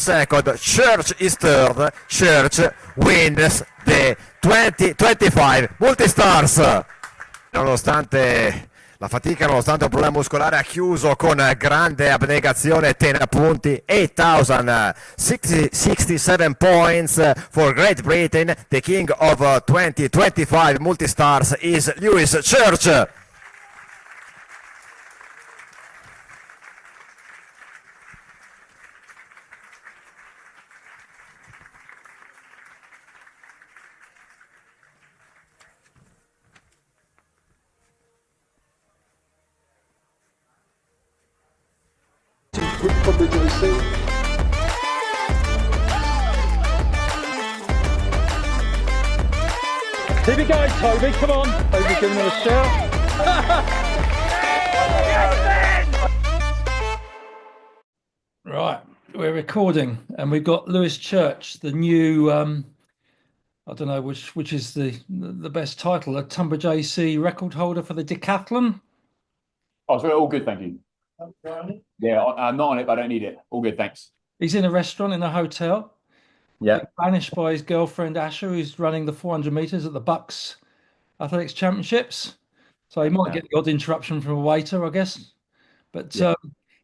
second, Church is third. Church wins the 2025 Multistars. Nonostante la fatica, nonostante un problema muscolare, ha chiuso con grande abnegazione, 10 punti, 8,067 points for Great Britain. The king of 2025 Multistars is Lewis Church. Keep it going, Toby. Come on. Toby, give him a shout. Right, we're recording, and we've got Lewis Church, the new, I don't know which is the best title, a Tonbridge AC record holder for the Decathlon. Oh, so all good, thank you. Yeah, I'm not on it, but I don't need it. All good, thanks. He's in a restaurant in a hotel. Yeah. Banished by his girlfriend Asher, who's running the 400 meters at the Bucks Athletics Championships. So he might get the odd interruption from a waiter, I guess. But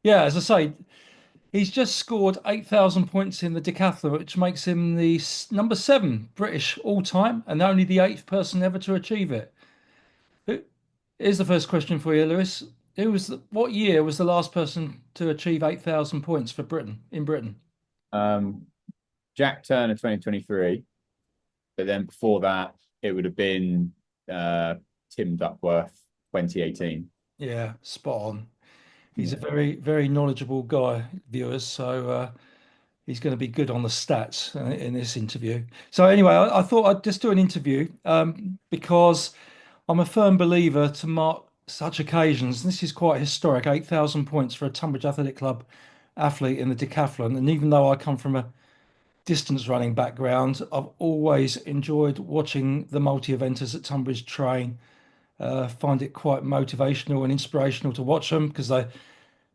yeah, as I say, he's just scored 8,000 points in the decathlon, which makes him the number 7 British all-time and only the 8th person ever to achieve it. Here's the first question for you, Lewis. What year was the last person to achieve 8,000 points for Britain, in Britain? Jack Turner 2023, but then before that it would have been Tim Duckworth 2018. Yeah, spot on. He's a very, very knowledgeable guy, viewers, so he's going to be good on the stats in this interview. So anyway, I thought I'd just do an interview because I'm a firm believer to mark such occasions. This is quite historic, 8,000 points for a Tonbridge Athletic Club athlete in the decathlon. And even though I come from a distance running background, I've always enjoyed watching the multi-eventers at Tonbridge train. Find it quite motivational and inspirational to watch them because they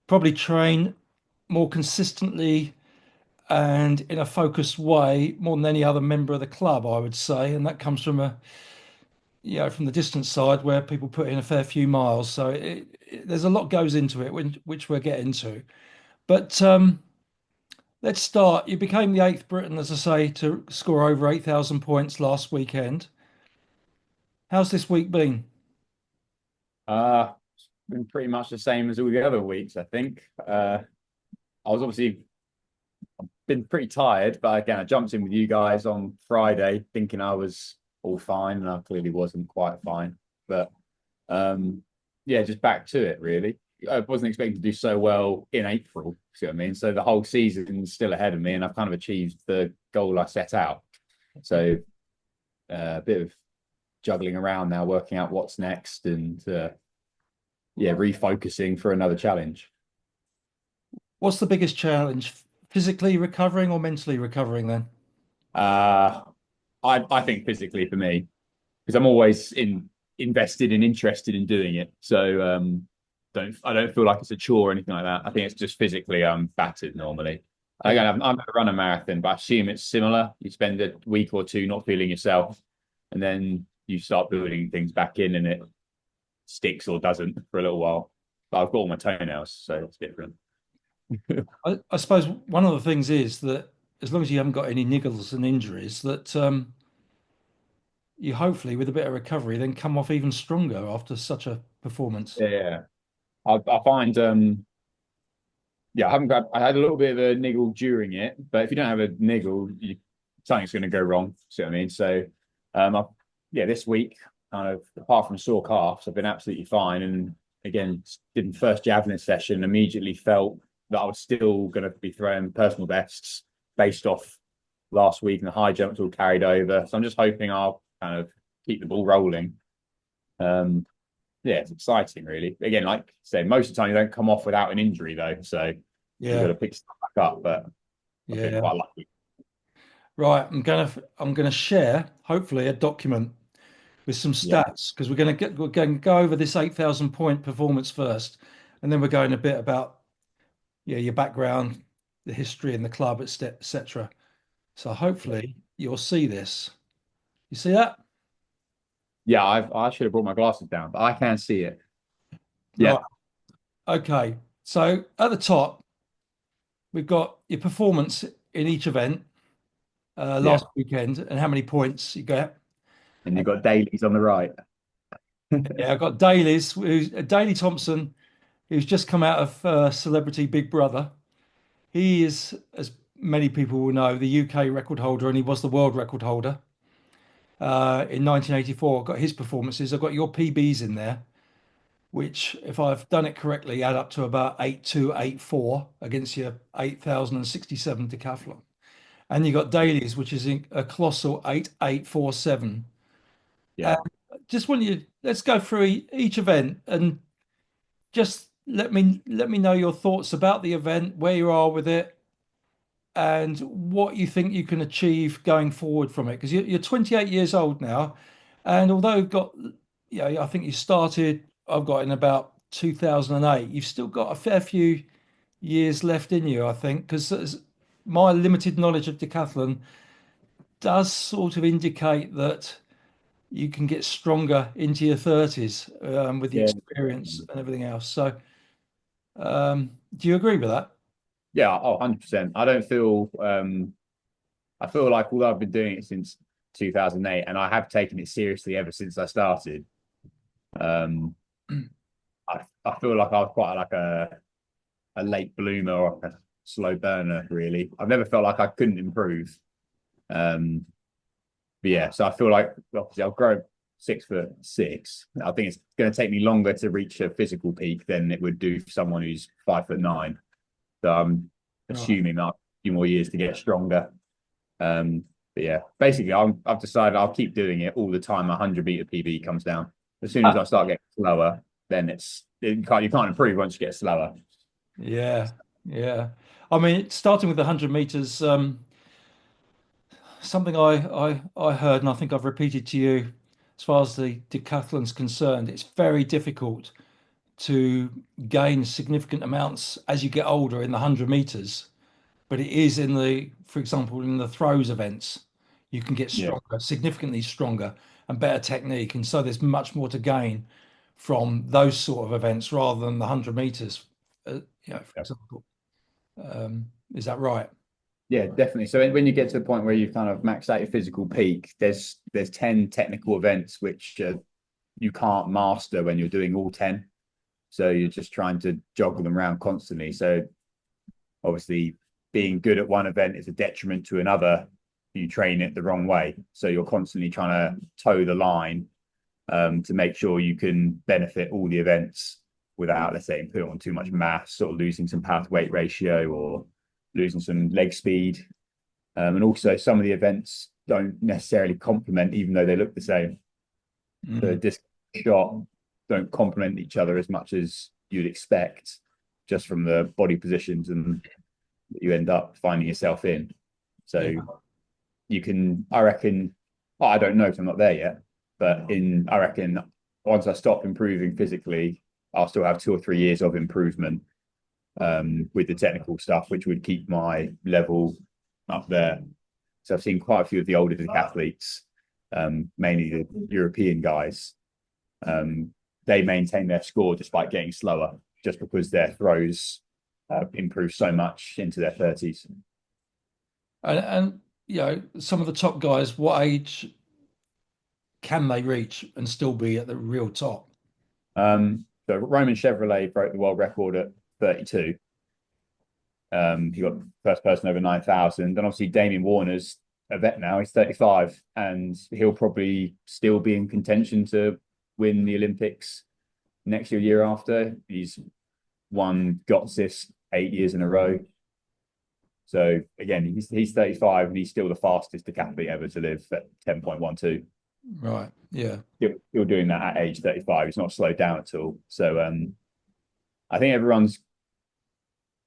probably train more consistently and in a focused way more than any other member of the club, I would say. And that comes from from the distance side where people put in a fair few miles. So there's a lot goes into it, which we'll get into. But let's start. You became the 8th Briton, as I say, to score over 8,000 points last weekend. How's this week been? It's been pretty much the same as all the other weeks, I think. I've been pretty tired, but again, I jumped in with you guys on Friday thinking I was all fine, and I clearly wasn't quite fine. But just back to it, really. I wasn't expecting to do so well in April, see what I mean? So the whole season's still ahead of me, and I've kind of achieved the goal I set out. So a bit of juggling around now, working out what's next, and refocusing for another challenge. What's the biggest challenge? Physically recovering or mentally recovering then? I think physically for me, because I'm always invested and interested in doing it. So I don't feel like it's a chore or anything like that. I think it's just physically I'm battered normally. Again, I've never run a marathon, but I assume it's similar. You spend a week or two not feeling yourself, and then you start building things back in, and it sticks or doesn't for a little while. But I've got all my toenails, so it's different. I suppose one of the things is that as long as you haven't got any niggles and injuries, that you hopefully, with a bit of recovery, then come off even stronger after such a performance. Yeah. I find I had a little bit of a niggle during it, but if you don't have a niggle, something's going to go wrong. See what I mean? So this week, kind of apart from sore calves, I've been absolutely fine. And again, did the first javelin session, immediately felt that I was still going to be throwing personal bests based off last week, and the high jumps all carried over. So I'm just hoping I'll kind of keep the ball rolling. It's exciting, really. Again, like I said, most of the time you don't come off without an injury, though. So you've got to pick stuff back up. But I've been quite lucky. Right, I'm gonna share hopefully a document with some stats because we're going to go over this 8,000 point performance first, and then we're going a bit about your background, the history in the club, etc. So hopefully you'll see this. You see that? Yeah, I should have brought my glasses down, but I can see it. Yeah. Right. Okay. So at the top, we've got your performance in each event Yeah. last weekend and how many points you get. And you've got dailies on the right. Yeah, I've got Daley Thompson, who's just come out of Celebrity Big Brother. He is, as many people will know, the UK record holder, and he was the world record holder in 1984. I've got his performances. I've got your PBs in there, which, if I've done it correctly, add up to about 8284 against your 8067 decathlon. And you got dailies, which is a colossal 8847. Yeah. Just want you, let's go through each event and just let me know your thoughts about the event, where you are with it, and what you think you can achieve going forward from it. Because you're 28 years old now, and although you've got, I think you started, I've got in about 2008. You've still got a fair few years left in you, I think, because my limited knowledge of decathlon does sort of indicate that you can get stronger into your 30s with the Yeah. experience and everything else. So, do you agree with that? Yeah, 100%. I feel like although I've been doing it since 2008 and I have taken it seriously ever since I started, um, I feel like I was quite like a late bloomer or a slow burner, really. I've never felt like I couldn't improve. But yeah, so I feel like obviously I've grown 6'6". I think it's going to take me longer to reach a physical peak than it would do for someone who's 5'9". So I'm assuming that a few more years to get stronger. But yeah, basically I've decided I'll keep doing it all the time. 100-meter PB comes down. As soon as I start getting slower, then you can't improve once you get slower. Yeah, yeah. I mean, starting with the 100 meters, something I heard, and I think I've repeated to you, as far as the decathlon's concerned, it's very difficult to gain significant amounts as you get older in the 100 meters. But it is for example, in the throws events, you can get Yeah. stronger, significantly stronger and better technique. And so there's much more to gain from those sort of events rather than the 100 meters, for example. Is that right? Yeah, definitely. So when you get to the point where you've kind of maxed out your physical peak, there's 10 technical events which you can't master when you're doing all 10. So you're just trying to juggle them around constantly. So obviously being good at one event is a detriment to another. You train it the wrong way. So you're constantly trying to toe the line to make sure you can benefit all the events without, let's say, putting on too much mass, sort of losing some power to weight ratio or losing some leg speed. And also some of the events don't necessarily complement, even though they look the same. The disc shot don't complement each other as much as you'd expect just from the body positions and you end up finding yourself in. So you can, I reckon, I don't know because I'm not there yet, but I reckon once I stop improving physically, I'll still have 2 or 3 years of improvement with the technical stuff, which would keep my level up there. So I've seen quite a few of the older decathletes, mainly the European guys. They maintain their score despite getting slower, just because their throws improve so much into their 30s. And some of the top guys, what age can they reach and still be at the real top? So Roman Chevrolet broke the world record at 32. He got first person over 9,000. And obviously Damien Warner's a vet now. He's 35 and he'll probably still be in contention to win the Olympics next year after. He's won GOTS 8 years in a row. So again, he's 35 and he's still the fastest decathlete ever to live at 10.12. Right. Yeah. You're doing that at age 35. He's not slowed down at all. So I think everyone's,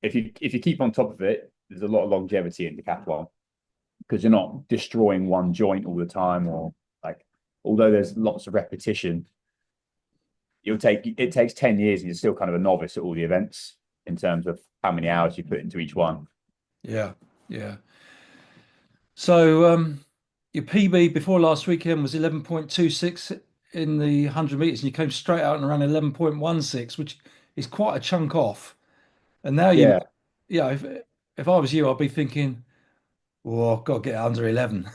if you keep on top of it, there's a lot of longevity in decathlon because you're not destroying one joint all the time, or like, although there's lots of repetition, it takes 10 years and you're still kind of a novice at all the events in terms of how many hours you put into each one. Yeah, yeah. So your PB before last weekend was 11.26 in the 100 meters, and you came straight out and around 11.16, which is quite a chunk off. And now you, Yeah, yeah, if I was you, I'd be thinking, well, I've got to get under 11.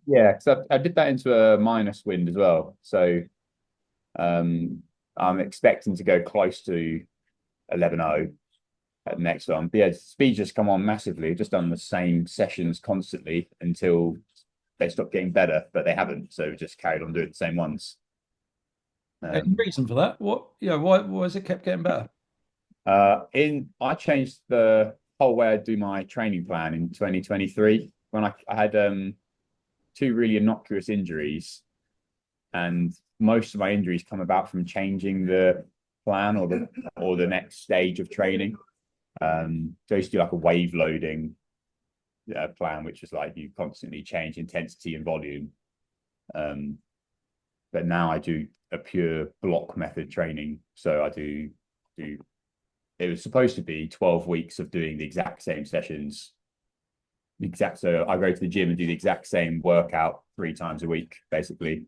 yeah. Because I did that into a minus wind as well, so I'm expecting to go close to 11.0 at the next one. But yeah, speed just come on massively. Just done the same sessions constantly until they stopped getting better, but they haven't. So we just carried on doing the same ones. Any reason for that? What, why has it kept getting better? I changed the whole way I do my training plan in 2023 when I had two really innocuous injuries, and most of my injuries come about from changing the plan or the next stage of training. So I used to do like a wave loading plan, which is like you constantly change intensity and volume. But now I do a pure block method training. So I do it was supposed to be 12 weeks of doing the exact same sessions. So I go to the gym and do the exact same workout 3 times a week, basically.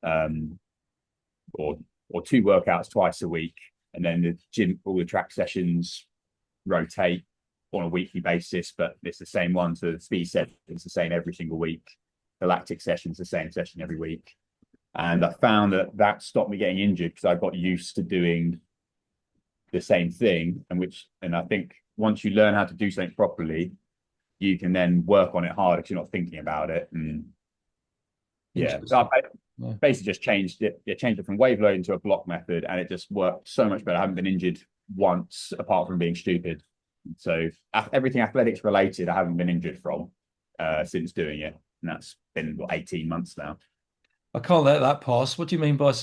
Or two workouts twice a week. And then the gym, all the track sessions rotate on a weekly basis, but it's the same one. So the speed set is the same every single week. The lactic session is the same session every week. And I found that stopped me getting injured because I got used to doing the same thing. And I think once you learn how to do something properly, you can then work on it harder because you're not thinking about it. And yeah, so I basically just changed it. Yeah, changed it from wave loading to a block method, and it just worked so much better. I haven't been injured once, apart from being stupid. So everything athletics related, I haven't been injured from since doing it, and that's been 18 months now. I can't let that pass. What do you mean by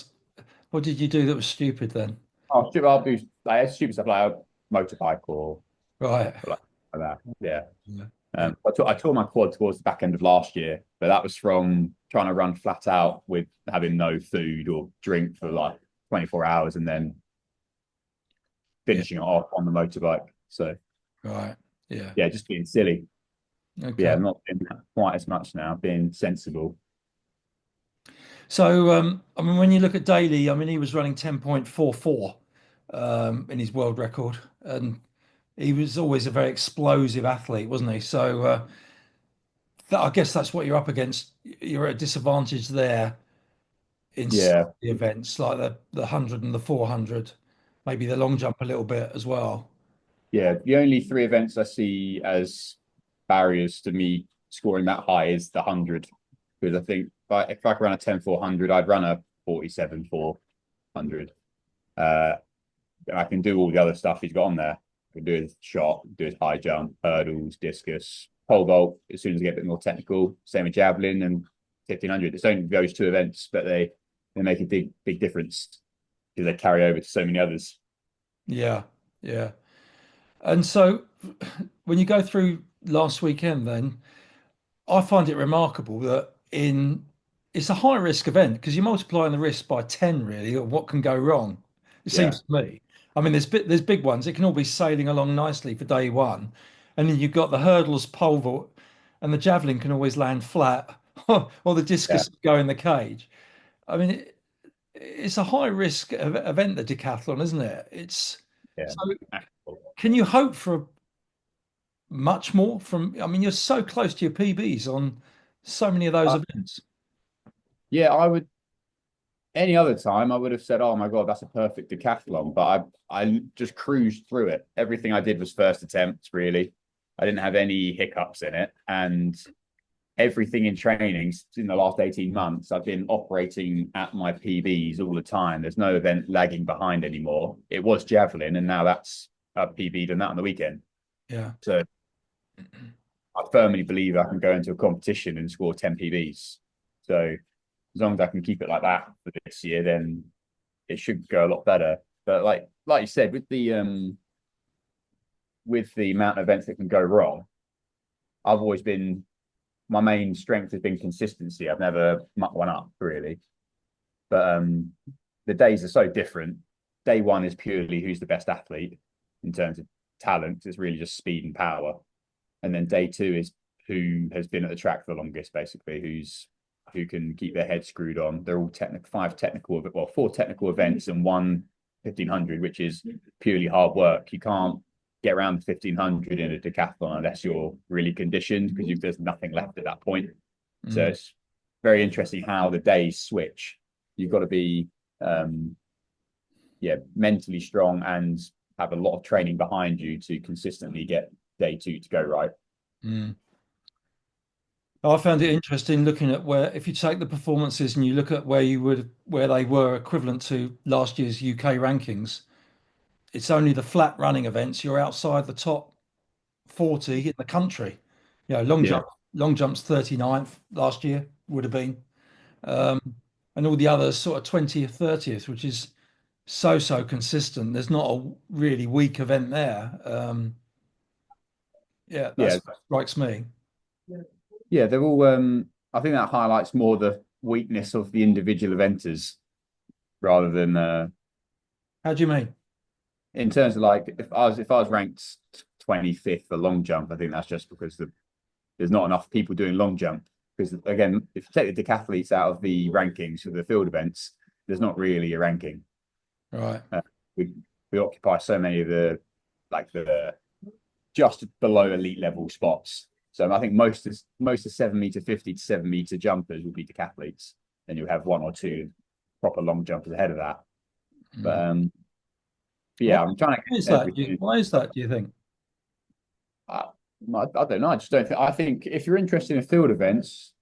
what did you do that was stupid then? Oh, stupid! I'll do like stupid stuff like a motorbike or Right. like that. Yeah. Yeah. I tore my quad towards the back end of last year, but that was from trying to run flat out with having no food or drink for like 24 hours and then finishing it off on the motorbike. So, Right. Yeah. yeah, just being silly. Okay. Yeah, I'm not doing that quite as much now, being sensible. So, I mean, when you look at Daly, I mean, he was running 10.44 in his world record, and he was always a very explosive athlete, wasn't he? So, I guess that's what you're up against. You're at a disadvantage there in some Yeah, of the events, like the 100 and the 400, maybe the long jump a little bit as well. yeah. The only 3 events I see as barriers to me scoring that high is the 100, because I think if I could run a 10.400, I'd run a 47.400. I can do all the other stuff he's got on there. I can do his shot, do his high jump, hurdles, discus, pole vault. As soon as I get a bit more technical, same with javelin and 1500. It's only those 2 events, but they make a big difference because they carry over to so many others. Yeah, yeah. And so when you go through last weekend, then I find it remarkable that it's a high risk event because you're multiplying the risk by 10 really of what can go wrong. It Yeah, seems to me. I mean, there's big ones. It can all be sailing along nicely for day one. And then you've got the hurdles, pole vault, and the javelin can always land flat or the yeah, discus go in the cage. I mean, it's a high risk event, the decathlon, isn't it? It's yeah. so can you hope for much more I mean, you're so close to your PBs on so many of those Uh, events. yeah, I would. Any other time, I would have said, "Oh my god, that's a perfect decathlon." But I just cruised through it. Everything I did was first attempt. Really, I didn't have any hiccups in it, and everything in training in the last 18 months, I've been operating at my PBs all the time. There's no event lagging behind anymore. It was javelin, and now that's a PB done that on the weekend. Yeah. So I firmly believe I can go into a competition and score 10 PBs. So as long as I can keep it like that for this year, then it should go a lot better. But like you said, with the amount of events that can go wrong, I've always been my main strength has been consistency. I've never mucked one up really. But the days are so different. Day one is purely who's the best athlete in terms of talent. It's really just speed and power. And then day 2 is who has been at the track the longest, basically, who can keep their head screwed on. They're all four technical events and one 1500, which is purely hard work. You can't get around the 1500 in a decathlon unless you're really conditioned, because there's nothing left at that point. So it's very interesting how the days switch. You've got to be mentally strong and have a lot of training behind you to consistently get day 2 to go right. I found it interesting looking at where, if you take the performances and you look at where they were equivalent to last year's UK rankings, it's only the flat running events. You're outside the top 40 in the country. Long jump's 39th last year would have been, and all the others sort of 20th, 30th, which is so consistent. There's not a really weak event there. That strikes me. Yeah, they're all. I think that highlights more the weakness of the individual eventers rather than. How do you mean? In terms of, like, if I was ranked 25th for long jump, I think that's just because there's not enough people doing long jump. Because again, if you take the decathletes out of the rankings for the field events, there's not really a ranking. Right. We occupy so many of the just below elite level spots. So I think most of 7 meter 50 to 7 meter jumpers will be decathletes. Then you'll have 1 or 2 proper long jumpers ahead of that. But I'm trying to. Why is that? Do you think? I don't know. I just don't think. I think if you're interested in field events,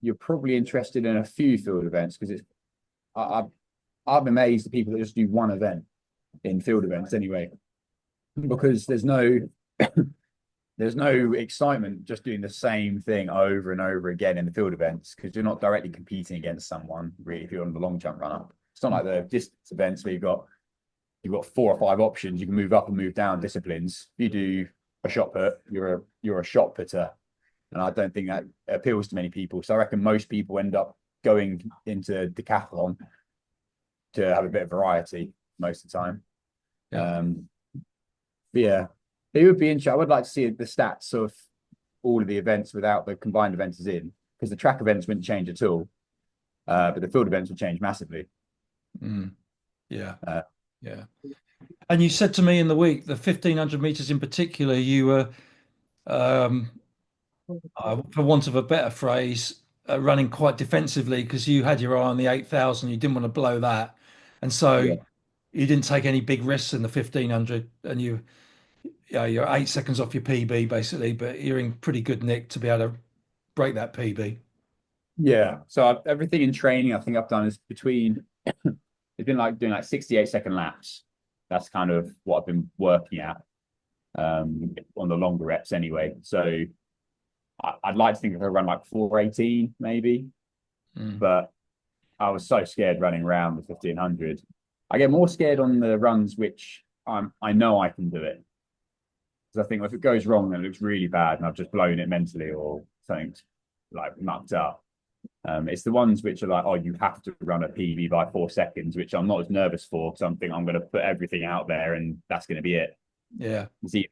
you're probably interested in a few field events, because it's. I'm amazed at people that just do one event in field events anyway, because there's no excitement just doing the same thing over and over again in the field events, because you're not directly competing against someone really if you're on the long jump run up. It's not like the distance events where you've got 4 or 5 options. You can move up and move down disciplines. If you do a shot put, you're a shot putter, and I don't think that appeals to many people. So I reckon most people end up going into decathlon to have a bit of variety most of the time. It would be interesting. I would like to see the stats of all of the events without the combined events in, because the track events wouldn't change at all, but the field events would change massively. And you said to me in the week, the 1500 meters in particular, you were, for want of a better phrase, running quite defensively, because you had your eye on the 8000. You didn't want to blow that, and so you didn't take any big risks in the 1500, and you're 8 seconds off your PB basically, but you're in pretty good nick to be able to break that PB. Yeah. So everything in training I think I've done is between. It's been like doing like 68-second laps. That's kind of what I've been working at on the longer reps anyway. So I'd like to think if I run like 4:18 maybe, but I was so scared running around the 1500. I get more scared on the runs which I know I can do it, because I think if it goes wrong, then it looks really bad and I've just blown it mentally or something like mucked up. It's the ones which are like, oh, you have to run a PB by 4 seconds, which I'm not as nervous for, because I'm going to put everything out there and that's going to be it. Yeah. See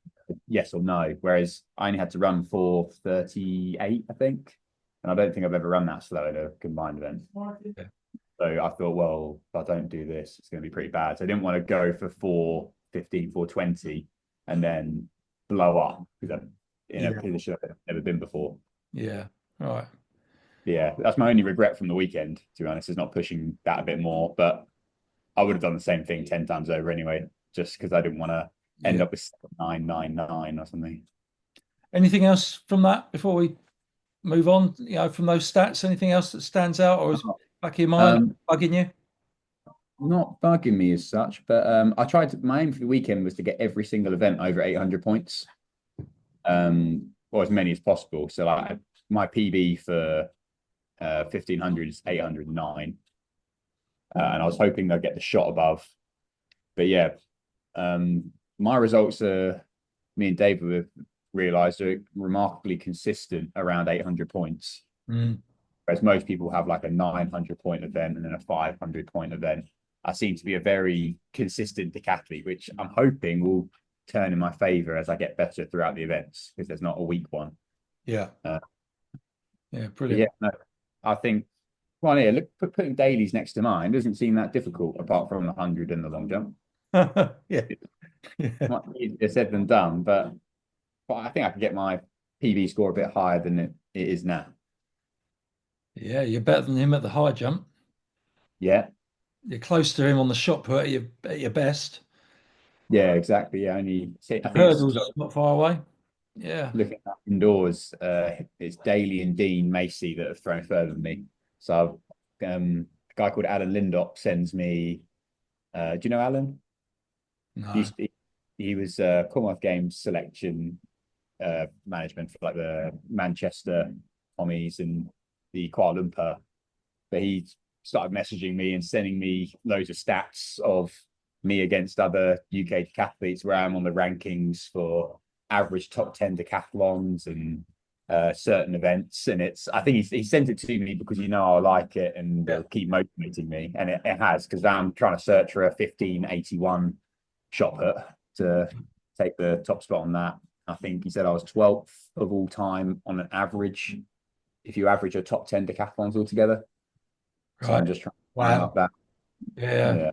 yes or no. Whereas I only had to run 4:38, I think, and I don't think I've ever run that slow in a combined event. Yeah. So I thought, well, if I don't do this, it's going to be pretty bad. So I didn't want to go for 4:15, 4:20, and then blow up, because I'm in a position I've never been before. Yeah. Right. Yeah, that's my only regret from the weekend, to be honest, is not pushing that a bit more. But I would have done the same thing 10 times over anyway, just because I didn't want to end up with 999 or something. Anything else from that before we move on? From those stats, anything else that stands out or is back in your mind, bugging you? Not bugging me as such, but I tried my aim for the weekend was to get every single event over 800 points, or as many as possible. So like my PB for 1500 is 809, and I was hoping they'll get the shot above. But yeah, my results are, me and David have realized, are remarkably consistent around 800 points. Whereas most people have like a 900 point event and then a 500 point event. I seem to be a very consistent decathlete, which I'm hoping will turn in my favor as I get better throughout the events, because there's not a weak one. Yeah. Uh, Yeah, But brilliant. yeah, no, I think, well, yeah, look, putting dailies next to mine doesn't seem that difficult, apart from the 100 and the long jump. Yeah. Yeah. Much easier said than done, but I think I can get my PB score a bit higher than it is now. Yeah, you're better than him at the high jump. Yeah, You're close to him on the shot put at your best. yeah, exactly. Yeah, only I think it's Hurdles not far away. Yeah. looking at indoors. It's Daly and Dean Macy that have thrown further than me. So a guy called Alan Lindop sends me. Do you know Alan? No. He was Commonwealth Games selection management for like the Manchester Tommies and the Kuala Lumpur. But he started messaging me and sending me loads of stats of me against other UK decathletes, where I'm on the rankings for average top 10 decathlons and certain events. And I think he sent it to me because I like it and it'll keep motivating me. And it has, because I'm trying to search for a 1581 shot put to take the top spot on that. I think he said I was 12th of all time on an average, if you average your top 10 decathlons altogether. So I'm just trying to climb up that. Yeah.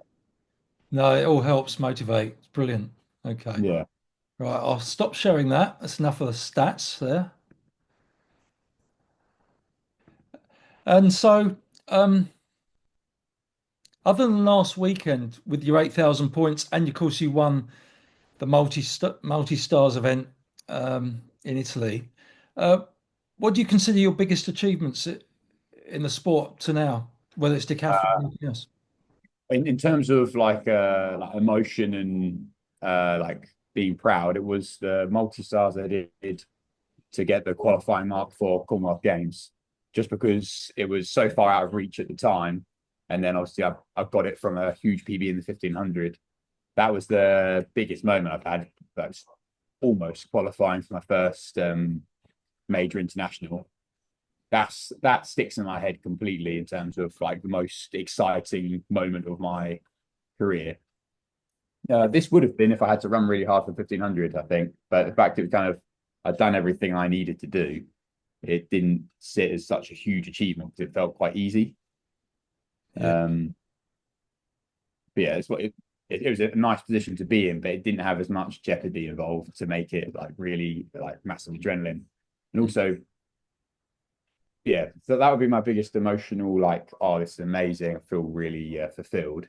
No, it all helps motivate. It's brilliant. Okay. Yeah. Right, I'll stop sharing that. That's enough of the stats there. And so, other than last weekend with your 8,000 points, and of course you won the multi-stars event in Italy. What do you consider your biggest achievements in the sport to now, whether it's decathlon or anything else? In terms of like emotion and like being proud, it was the multi-stars I did to get the qualifying mark for Commonwealth Games, just because it was so far out of reach at the time. And then obviously I've got it from a huge PB in the 1500. That was the biggest moment I've had. That's almost qualifying for my first major international. That sticks in my head completely in terms of like the most exciting moment of my career. This would have been if I had to run really hard for 1500, I think. But the fact it kind of I'd done everything I needed to do, it didn't sit as such a huge achievement because it felt quite easy. Yeah. But yeah, it was a nice position to be in, but it didn't have as much jeopardy involved to make it like really like massive adrenaline. And also, yeah, so that would be my biggest emotional, like, oh, this is amazing. I feel really fulfilled.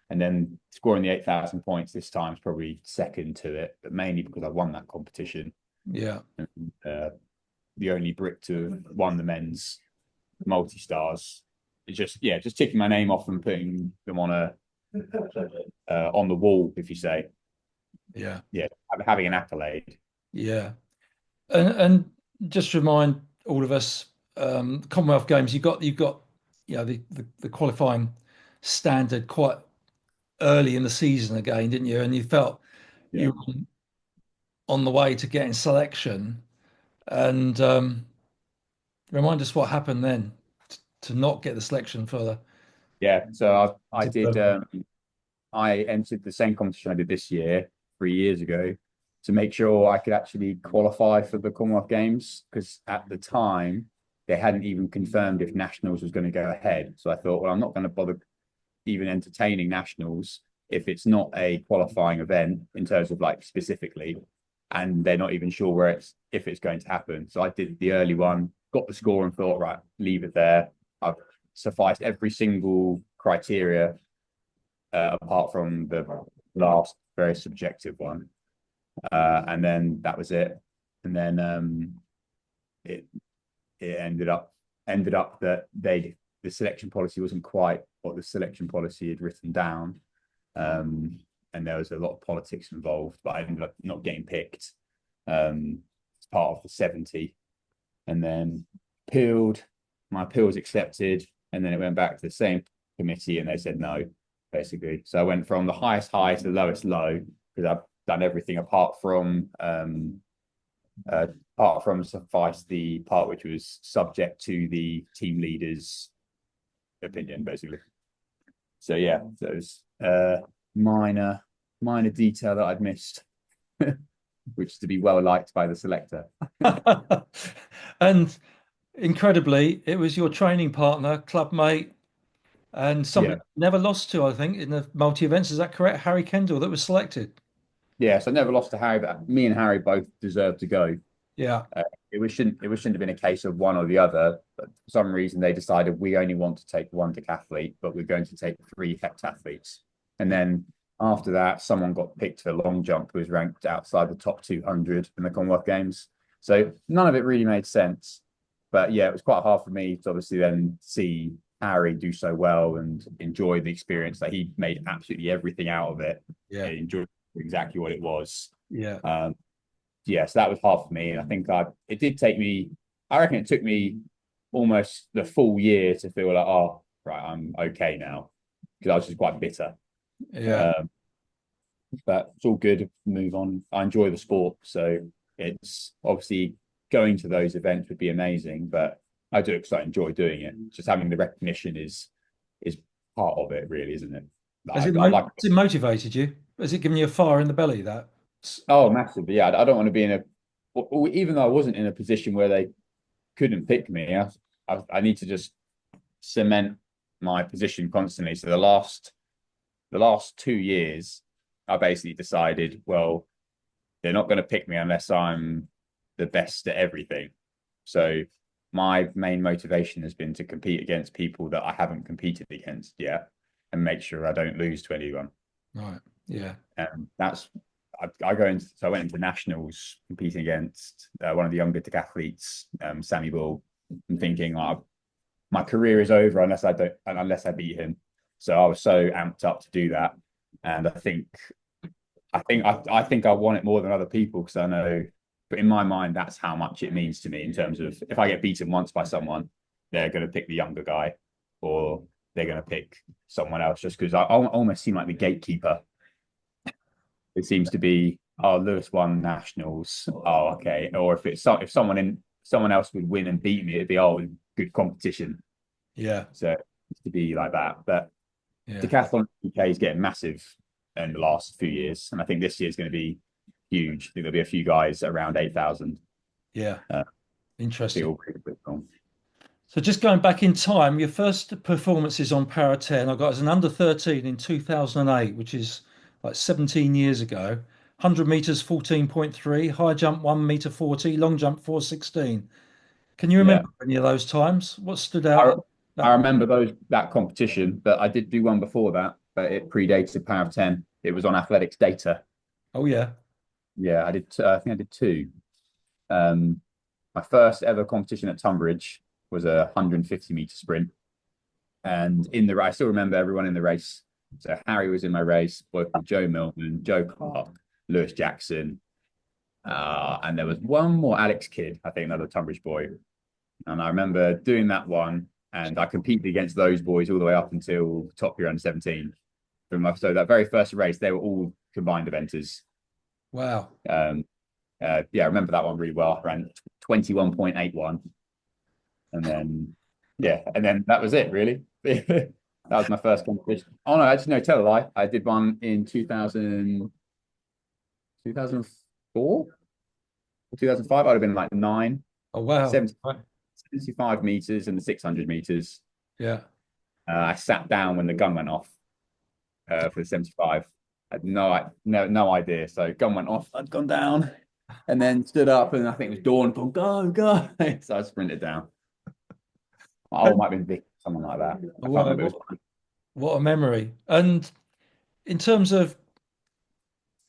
And then scoring the 8,000 points this time is probably second to it, but mainly because I won that competition. Yeah. And, the only Brit to have won the men's multi-stars. It's just ticking my name off and putting them on on the wall, if you say. Yeah. Yeah, having an accolade. Yeah. And just remind all of us, Commonwealth Games, you got the qualifying standard quite early in the season again, didn't you? And you felt you were on the way to getting selection. And remind us what happened then to not get the selection for the. Yeah, so I did. I entered the same competition I did this year, 3 years ago, to make sure I could actually qualify for the Commonwealth Games, because at the time they hadn't even confirmed if nationals was going to go ahead. So I thought, well, I'm not going to bother even entertaining nationals if it's not a qualifying event in terms of like specifically, and they're not even sure if it's going to happen. So I did the early one, got the score, and thought, right, leave it there. I've sufficed every single criteria apart from the last very subjective one, and then that was it. And then it ended up that the selection policy wasn't quite what the selection policy had written down, and there was a lot of politics involved. But I ended up not getting picked as part of the 70, and then my appeal was accepted, and then it went back to the same committee, and they said no, basically. So I went from the highest high to the lowest low, because I've done everything apart from suffice the part which was subject to the team leader's opinion, basically. So yeah, so it was minor detail that I'd missed. which is to be well liked by the selector. And incredibly, it was your training partner, club mate, and somebody Yeah. never lost to, I think, in the multi events. Is that correct? Harry Kendall that was selected. Yeah, so I never lost to Harry, but me and Harry both deserved to go. Yeah. It shouldn't have been a case of one or the other, but for some reason they decided we only want to take one decathlete, but we're going to take 3 heptathletes. And then after that, someone got picked for long jump who was ranked outside the top 200 in the Commonwealth Games. So none of it really made sense. But yeah, it was quite hard for me to obviously then see Harry do so well and enjoy the experience. That he made absolutely everything out of it. Yeah. Enjoyed exactly what it was. Yeah. Yeah, so that was hard for me. And I think it did take me, I reckon it took me almost the full year to feel like, oh, right, I'm okay now. Because I was just quite bitter. Yeah. But it's all good. Move on. I enjoy the sport. So it's obviously going to those events would be amazing, but I do it because I enjoy doing it. Just having the recognition is part of it, really, isn't it? Has I it, like has it motivated you? Has it given you a fire in the belly that? Oh, massively. Yeah, I don't want to be in even though I wasn't in a position where they couldn't pick me, I need to just cement my position constantly. So the last 2 years, I basically decided, well, they're not going to pick me unless I'm the best at everything. So my main motivation has been to compete against people that I haven't competed against yet and make sure I don't lose to anyone. Right. Yeah. And that's I went into nationals competing against one of the younger decathletes, Sammy Bull, and thinking like, my career is over unless I beat him. So I was so amped up to do that, and I think I want it more than other people because I know, but in my mind, that's how much it means to me in terms of if I get beaten once by someone, they're going to pick the younger guy, or they're going to pick someone else just because I almost seem like the gatekeeper. It seems to be, oh, Lewis won nationals. Oh, okay. Or if someone else would win and beat me, it'd be good competition. Yeah. So it's to be like that. But Yeah. Decathlon UK is getting massive in the last few years, and I think this year is going to be huge. I think there'll be a few guys around 8,000. Yeah. Interesting. So just going back in time, your first performances on Para 10, I got as an under 13 in 2008, which is like 17 years ago. 100 meters, 14.3, high jump, 1 meter 40, long jump, 416. Can you remember any of those times? What stood out? I remember that competition, but I did do one before that, but it predated Para 10. It was on athletics data. Oh, yeah. Yeah, I did. I think I did 2. My first ever competition at Tonbridge was a 150-meter sprint, and I still remember everyone in the race. So Harry was in my race, boy called Joe Milton, Joe Clark, Lewis Jackson, and there was one more, Alex Kidd, I think, another Tonbridge boy. And I remember doing that one, and I competed against those boys all the way up until Top Gear Under 17. So that very first race, they were all combined eventers. Wow. Yeah, I remember that one really well. I ran 21.81. And then that was it, really. That was my first competition. Oh, no, actually, no, tell a lie. I did one in 2004 or 2005. I'd have been like 9. Oh, wow. 75 meters and the 600 meters. Yeah. I sat down when the gun went off for the 75. I had no idea. So gun went off. I'd gone down and then stood up, and I think it was Dawn. Thought, go. So I sprinted down. I might have been Vic, someone like that. What a memory. And in terms of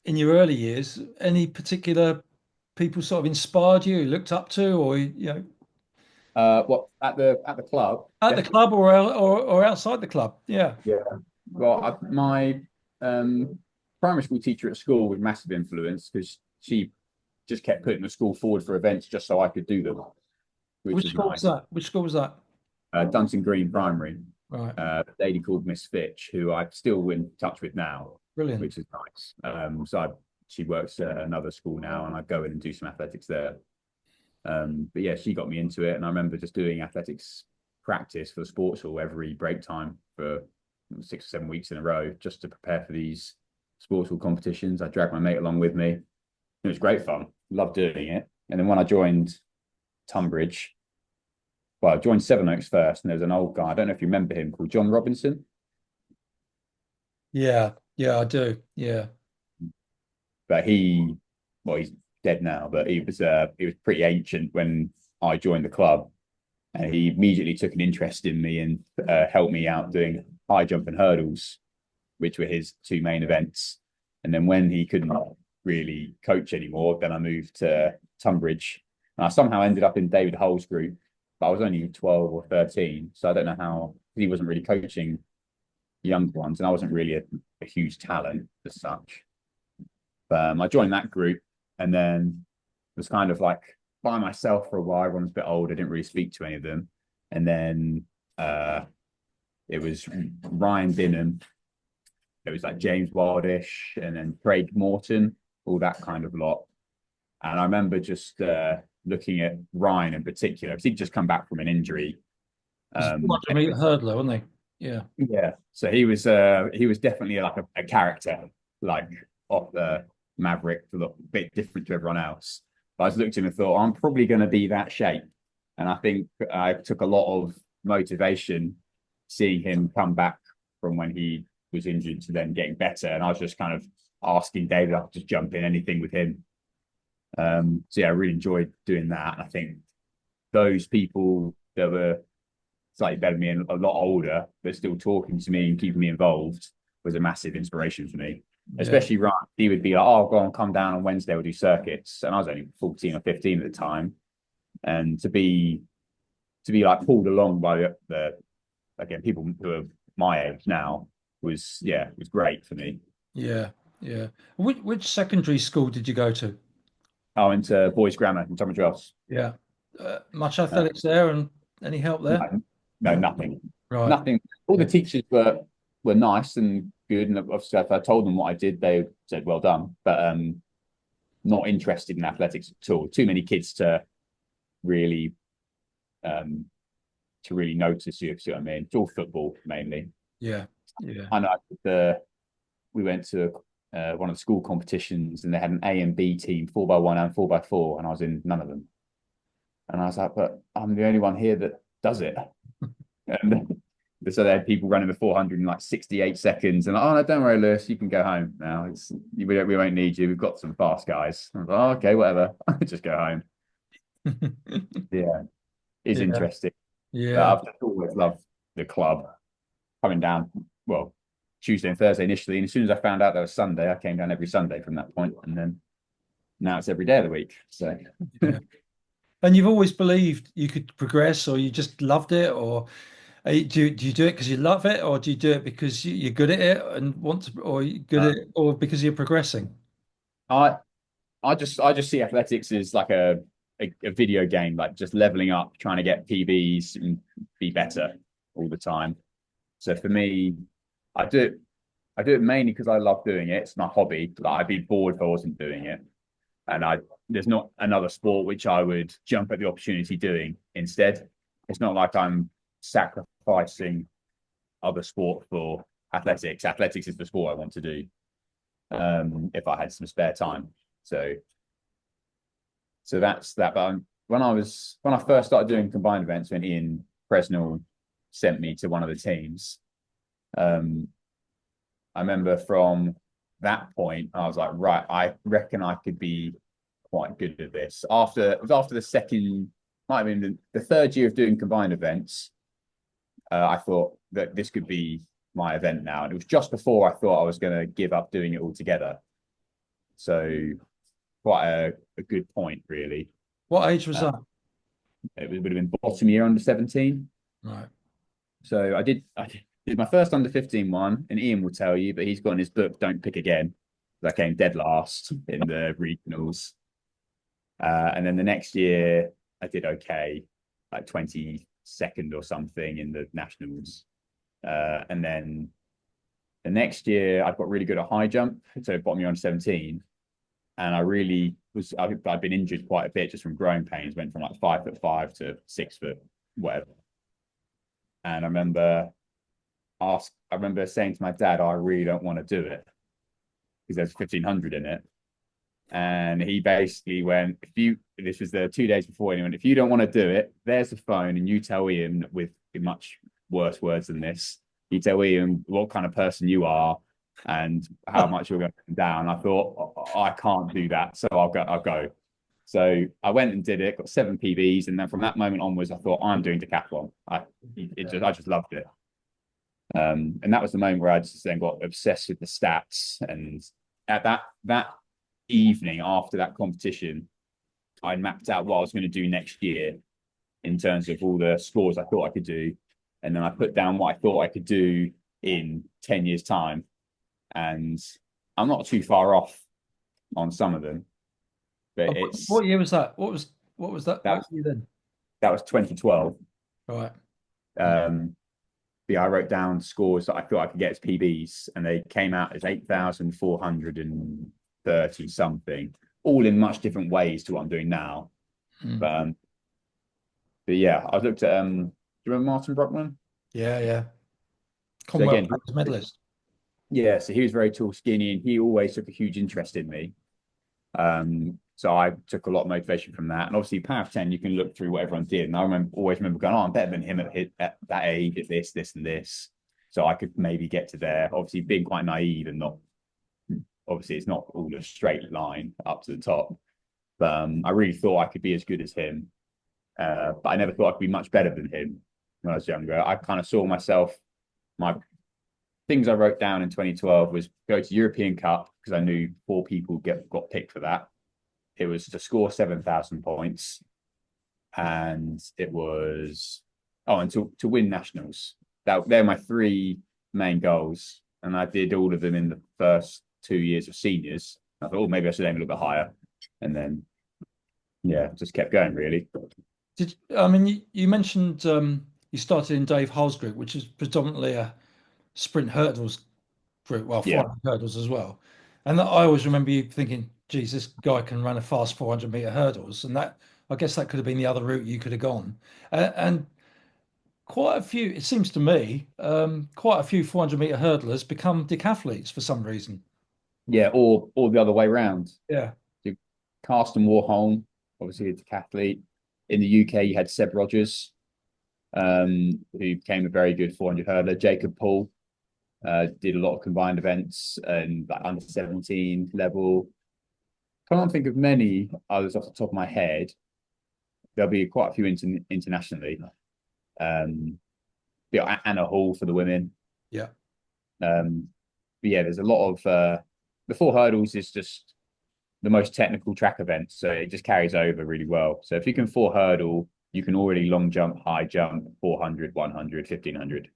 in your early years, any particular people sort of inspired you, looked up to, or what at the club? At the club or outside the club? Yeah. Yeah. Well, my primary school teacher at school was massive influence because she just kept putting the school forward for events just so I could do them. Which school was that? Which school was that? Dunton Green Primary. Right. A lady called Miss Fitch, who I'm still in touch with now. Brilliant. Which is nice. She works at another school now, and I go in and do some athletics there. But yeah, she got me into it, and I remember just doing athletics practice for the sports hall every break time for 6 or 7 weeks in a row, just to prepare for these sports hall competitions. I dragged my mate along with me, It was great fun. Loved doing it. And then when I joined Tonbridge, well, I joined Sevenoaks first, and there was an old guy. I don't know if you remember him, called John Robinson. Yeah, I do. Yeah. But well, he's dead now. But he was pretty ancient when I joined the club, and he immediately took an interest in me and helped me out doing high jump and hurdles, which were his two main events. And then when he couldn't really coach anymore, then I moved to Tonbridge, and I somehow ended up in David Hull's group. But I was only 12 or 13, so I don't know how he wasn't really coaching young ones, and I wasn't really a huge talent as such. But I joined that group, and then was kind of like by myself for a while. Everyone was a bit old. I didn't really speak to any of them. And then it was Ryan Dinham. It was like James Wildish, and then Craig Morton, all that kind of lot. And I remember just looking at Ryan in particular, because he'd just come back from an injury. Hurdler, wasn't he? Yeah. Yeah. So he was definitely like a character, like off the Maverick, to look a bit different to everyone else. But I just looked at him and thought, I'm probably going to be that shape. And I think I took a lot of motivation seeing him come back from when he was injured to then getting better. And I was just kind of asking David, I'll just jump in anything with him. So yeah, I really enjoyed doing that. And I think those people that were slightly better than me and a lot older, but still talking to me and keeping me involved, was a massive inspiration for me. Yeah. Especially Ryan, he would be like, "Oh, go on, come down on Wednesday, we'll do circuits." And I was only 14 or 15 at the time. And to be like pulled along by the again, people who are my age now was great for me. Yeah. Which secondary school did you go to? I went to Boys Grammar in Tonbridge. Yeah. Much athletics there, and any help there? No, nothing. Right. Nothing. All the teachers were nice and good, and obviously if I told them what I did, they said well done. But not interested in athletics at all. Too many kids to really notice you, if you see what I mean. It's all football mainly. Yeah. I know we went to one of the school competitions, and they had an A and B team, 4x1 and 4x4, and I was in none of them. And I was like, but I'm the only one here that does it. And so they had people running the 400 in like 68 seconds, and like, oh no, don't worry, Lewis, you can go home now. We won't need you. We've got some fast guys. I was like, oh, okay, whatever. Just go home. Yeah, it's interesting. Yeah, I've just always loved the club. Coming down, well, Tuesday and Thursday initially, and as soon as I found out that was Sunday, I came down every Sunday from that point, and then now it's every day of the week. So. Yeah. And you've always believed you could progress, or you just loved it, or do you do it because you love it, or do you do it because you're good at it and want to, or you're good at it, or because you're progressing? I just see athletics as like a video game, like just leveling up, trying to get PBs and be better all the time. So for me, I do it mainly because I love doing it. It's my hobby. Like I'd be bored if I wasn't doing it. And there's not another sport which I would jump at the opportunity doing instead. It's not like I'm sacrificing other sport for athletics. Athletics is the sport I want to do if I had some spare time. So that's that. But when I first started doing combined events, when Ian Presnell sent me to one of the teams, I remember from that point, I was like, right, I reckon I could be quite good at this. It was after the second, might have been the third year of doing combined events, I thought that this could be my event now. And it was just before I thought I was going to give up doing it altogether. So quite a good point, really. What age was that? It would have been bottom year under 17. Right. So I did my first under 15 one, and Ian will tell you, but he's got in his book, Don't Pick Again. I came dead last in the regionals. And then the next year I did okay, like 22nd or something in the nationals. And then the next year I got really good at high jump, so bottom year under 17. And I'd been injured quite a bit just from growing pains, went from like 5'5" to 6 foot, whatever. And I remember saying to my dad, I really don't want to do it because there's 1500 in it. And he basically went, this was the 2 days before, and he went, if you don't want to do it, there's the phone, and you tell Ian with much worse words than this. You tell Ian what kind of person you are and how much you're going down. I thought, I can't do that, so I'll go. So I went and did it, got 7 PBs, and then from that moment onwards, I thought, I'm doing decathlon. I just loved it. And that was the moment where I just then got obsessed with the stats. And at that evening after that competition, I mapped out what I was going to do next year in terms of all the scores I thought I could do. And then I put down what I thought I could do in 10 years' time. And I'm not too far off on some of them. But what year was that? What was that? That What year then? That was 2012. Right. Yeah, I wrote down scores that I thought I could get as PBs, and they came out as 8,430 something, all in much different ways to what I'm doing now. But yeah, I looked at do you remember Martin Brockman? Yeah. Commonwealth medalist. Yeah, so he was very tall, skinny, and he always took a huge interest in me. So I took a lot of motivation from that. And obviously, Power of 10, you can look through what everyone did. And I always remember going, I'm better than him at that age, at this, and this. So I could maybe get to there. Obviously, being quite naive and obviously, it's not all a straight line up to the top. But I really thought I could be as good as him. But I never thought I could be much better than him when I was younger. I kind of saw myself, my things I wrote down in 2012 was go to European Cup because I knew 4 people got picked for that. It was to score 7,000 points, and it was and to win nationals. They're my 3 main goals, and I did all of them in the first 2 years of seniors. I thought, maybe I should aim a little bit higher, and then just kept going really. You mentioned you started in Dave Hull's group, which is predominantly a sprint hurdles group, 400 hurdles as well. And I always remember you thinking, geez, this guy can run a fast 400-meter hurdles. And I guess that could have been the other route you could have gone. And quite a few, it seems to me, quite a few 400-meter hurdlers become decathletes for some reason. Yeah, or the other way around. Yeah. So Carsten Warholm, obviously a decathlete. In the UK, you had Seb Rogers, who became a very good 400 hurdler. Jacob Paul did a lot of combined events and under 17 level. Can't think of many others off the top of my head. There'll be quite a few internationally. Anna Hall for the women. Yeah. But yeah, there's a lot of the 4 hurdles is just the most technical track event, so it just carries over really well. So if you can 4 hurdle, you can already long jump, high jump, 400, 100, 1500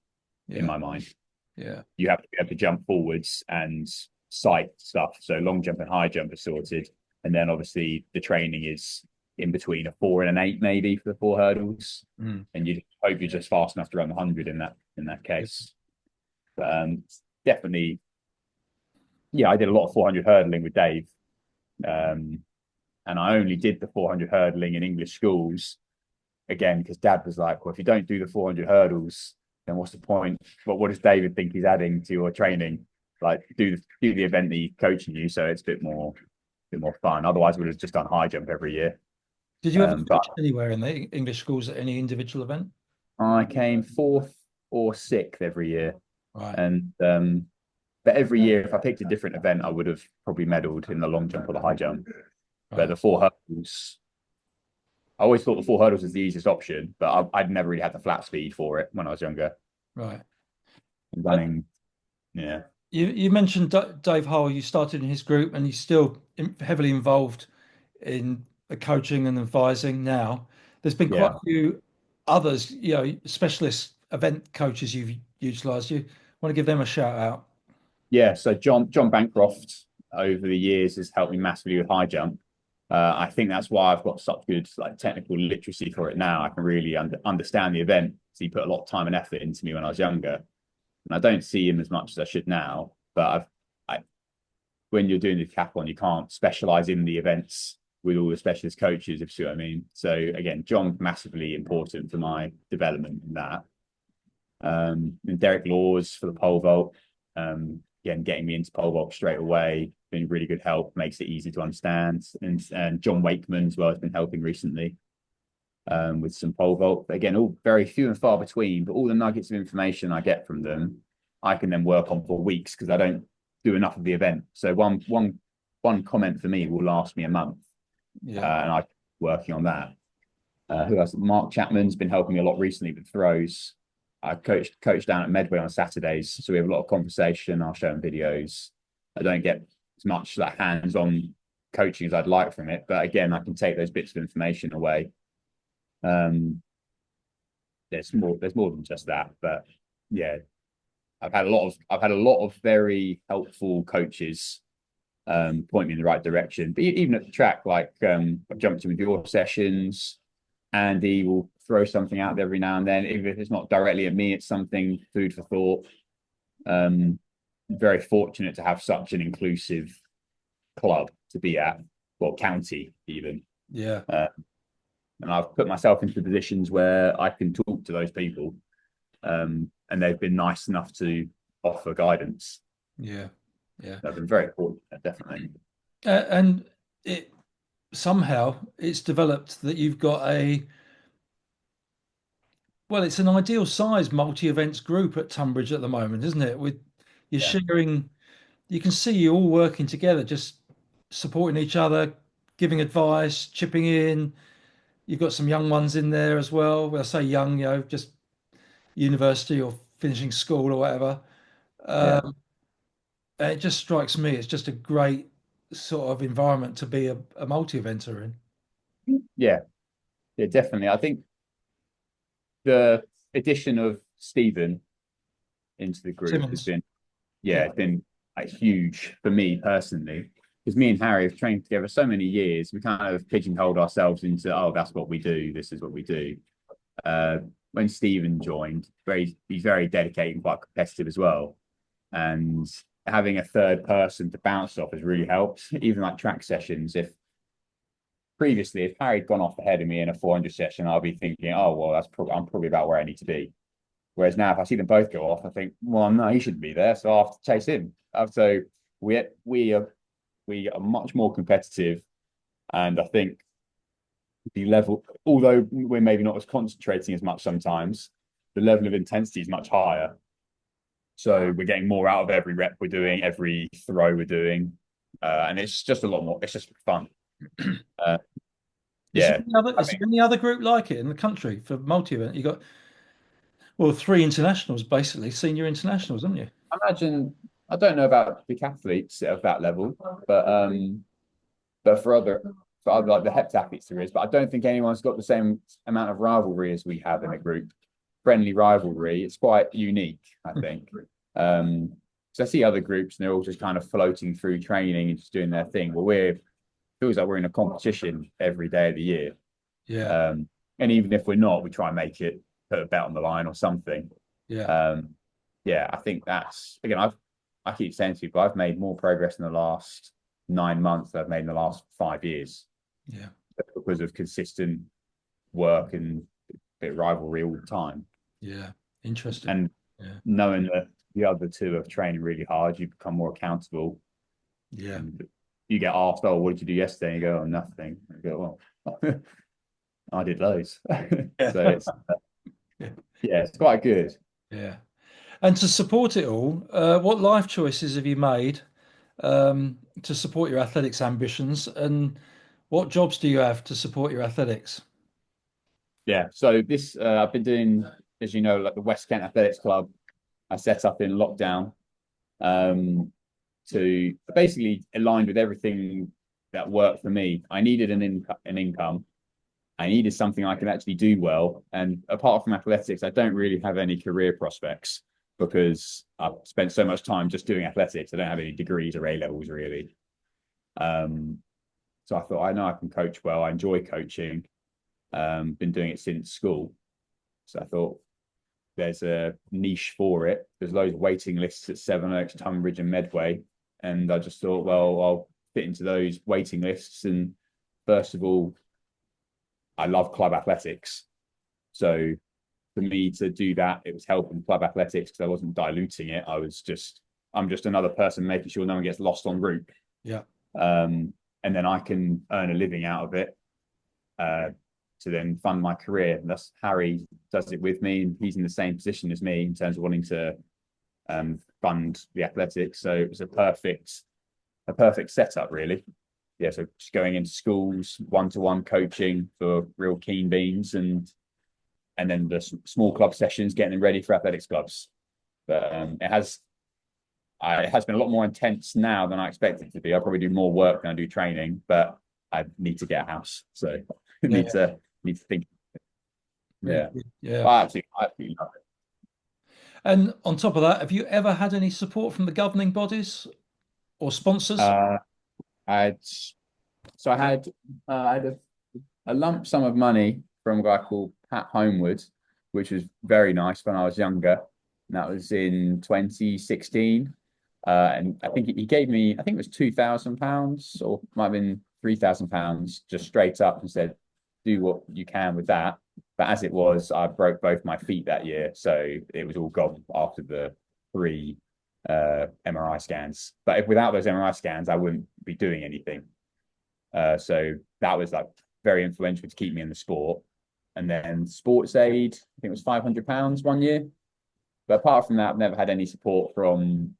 in my mind. Yeah. You have to be able to jump forwards and sight stuff. So long jump and high jump are sorted. And then obviously the training is in between a 4 and an 8 maybe for the 4 hurdles. And you hope you're just fast enough to run the 100 in that case. But definitely, I did a lot of 400 hurdling with Dave. And I only did the 400 hurdling in English schools, again, because Dad was like, well, if you don't do the 400 hurdles, then what's the point? What does David think he's adding to your training? Like, do the event that he's coaching you, so it's a bit more fun. Otherwise, we'd have just done high jump every year. Did you ever coach anywhere in the English schools at any individual event? I came 4th or 6th every year. Right. And but every year, if I picked a different event, I would have probably medaled in the long jump or the high jump. Right. But the 4 hurdles, I always thought the 4 hurdles was the easiest option, but I'd never really had the flat speed for it when I was younger. Right. Running, yeah. You mentioned Dave Hull. You started in his group, and he's still heavily involved in the coaching and advising now. There's been quite a few others, specialist event coaches you've utilised. You want to give them a shout out? Yeah, so John Bancroft over the years has helped me massively with high jump. I think that's why I've got such good technical literacy for it now. I can really understand the event. So he put a lot of time and effort into me when I was younger. And I don't see him as much as I should now. But when you're doing the decathlon, you can't specialize in the events with all the specialist coaches, if you see what I mean. So again, John's massively important for my development in that. And Derek Laws for the pole vault. again, getting me into pole vault straight away, been really good help, makes it easy to understand. And John Wakeman as well has been helping recently with some pole vault. But again, all very few and far between, but all the nuggets of information I get from them, I can then work on for weeks because I don't do enough of the event. So one comment for me will last me a month. And I'm working on that. Who else? Mark Chapman's been helping me a lot recently with throws. I coach down at Medway on Saturdays, so we have a lot of conversation. I'll show him videos. I don't get as much like hands-on coaching as I'd like from it, but again, I can take those bits of information away. There's more than just that, but yeah, I've had a lot of very helpful coaches point me in the right direction. But even at the track, like I've jumped in with your sessions. Andy will throw something out there every now and then, even if it's not directly at me, it's something food for thought. Very fortunate to have such an inclusive club to be at, well, county even. Yeah. And I've put myself into positions where I can talk to those people, and they've been nice enough to offer guidance. Yeah. I've been very fortunate, definitely. And it somehow it's developed that you've got it's an ideal size multi-events group at Tonbridge at the moment, isn't it? With you're sharing, you can see you all working together, just supporting each other, giving advice, chipping in. You've got some young ones in there as well. Well, I say young, just university or finishing school or whatever. And it just strikes me it's just a great sort of environment to be a multi-eventer in. Yeah, definitely. I think the addition of Stephen into the group Simmons. has been, it's been like huge for me personally, because me and Harry have trained together so many years. We kind of pigeonholed ourselves into, oh, that's what we do. This is what we do. When Stephen joined, he's very dedicated and quite competitive as well. And having a third person to bounce off has really helped. Even like track sessions, if Harry had gone off ahead of me in a 400 session, I'll be thinking, oh, well, I'm probably about where I need to be. Whereas now, if I see them both go off, I think, well, no, he shouldn't be there, so I have to chase him. So we are much more competitive, and I think the level, although we're maybe not as concentrating as much sometimes, the level of intensity is much higher. So we're getting more out of every rep we're doing, every throw we're doing, and it's just a lot more. It's just fun. Is there any other group like it in the country for multi-event? You got 3 internationals, basically senior internationals, haven't you? I imagine, I don't know about decathletes of that level, but for other like the heptathletes there is, but I don't think anyone's got the same amount of rivalry as we have in a group. Friendly rivalry. It's quite unique, I think. So I see other groups and they're all just kind of floating through training and just doing their thing. Well, feels like we're in a competition every day of the year. Yeah. And even if we're not, we try and make it, put a bet on the line or something. Yeah. I think that's, again, I keep saying to people, I've made more progress in the last 9 months than I've made in the last 5 years. Yeah. Because of consistent work and a bit of rivalry all the time. Yeah. Interesting. And knowing that the other two are training really hard, you become more accountable. Yeah. And you get asked, oh, what did you do yesterday? And you go, oh, nothing. And you go, well, I did loads. So it's quite good. Yeah. And to support it all, what life choices have you made to support your athletics ambitions, and what jobs do you have to support your athletics? Yeah, so this I've been doing, as you know, like the West Kent Athletics Club. I set up in lockdown to basically align with everything that worked for me. I needed an income. I needed something I could actually do well. And apart from athletics, I don't really have any career prospects because I've spent so much time just doing athletics. I don't have any degrees or A levels really. So I thought, I know I can coach well. I enjoy coaching. Been doing it since school. So I thought there's a niche for it. There's loads of waiting lists at Sevenoaks, Tonbridge and Medway. And I just thought, well, I'll fit into those waiting lists. And first of all, I love club athletics. So for me to do that, it was helping club athletics because I wasn't diluting it. I was just I'm just another person making sure no one gets lost en route. Yeah. And then I can earn a living out of it to then fund my career. And that's Harry does it with me, and he's in the same position as me in terms of wanting to fund the athletics. So it was a perfect setup, really. Yeah, so just going into schools, one-to-one coaching for real keen beans, and then the small club sessions, getting them ready for athletics clubs. But it has been a lot more intense now than I expected it to be. I probably do more work than I do training, but I need to get a house, so need to think. Yeah, Yeah. I absolutely love it. And on top of that, have you ever had any support from the governing bodies or sponsors? I had a lump sum of money from a guy called Pat Homewood, which was very nice when I was younger. And that was in 2016. And I think he gave me, I think it was £2,000 or might have been £3,000, just straight up, and said, do what you can with that. But as it was, I broke both my feet that year. So it was all gone after the 3 MRI scans. But without those MRI scans, I wouldn't be doing anything. So that was like very influential to keep me in the sport. And then sports aid, I think it was £500 one year. But apart from that, I've never had any support from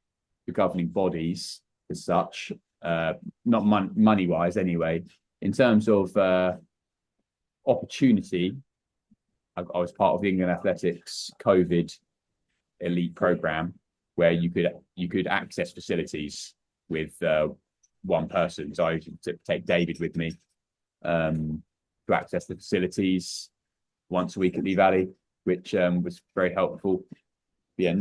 the governing bodies as such, not money wise anyway. In terms of opportunity, I was part of the England Athletics COVID elite program, where you could access facilities with one person. So I used to take David with me to access the facilities once a week at Lee Valley, which was very helpful. But yeah,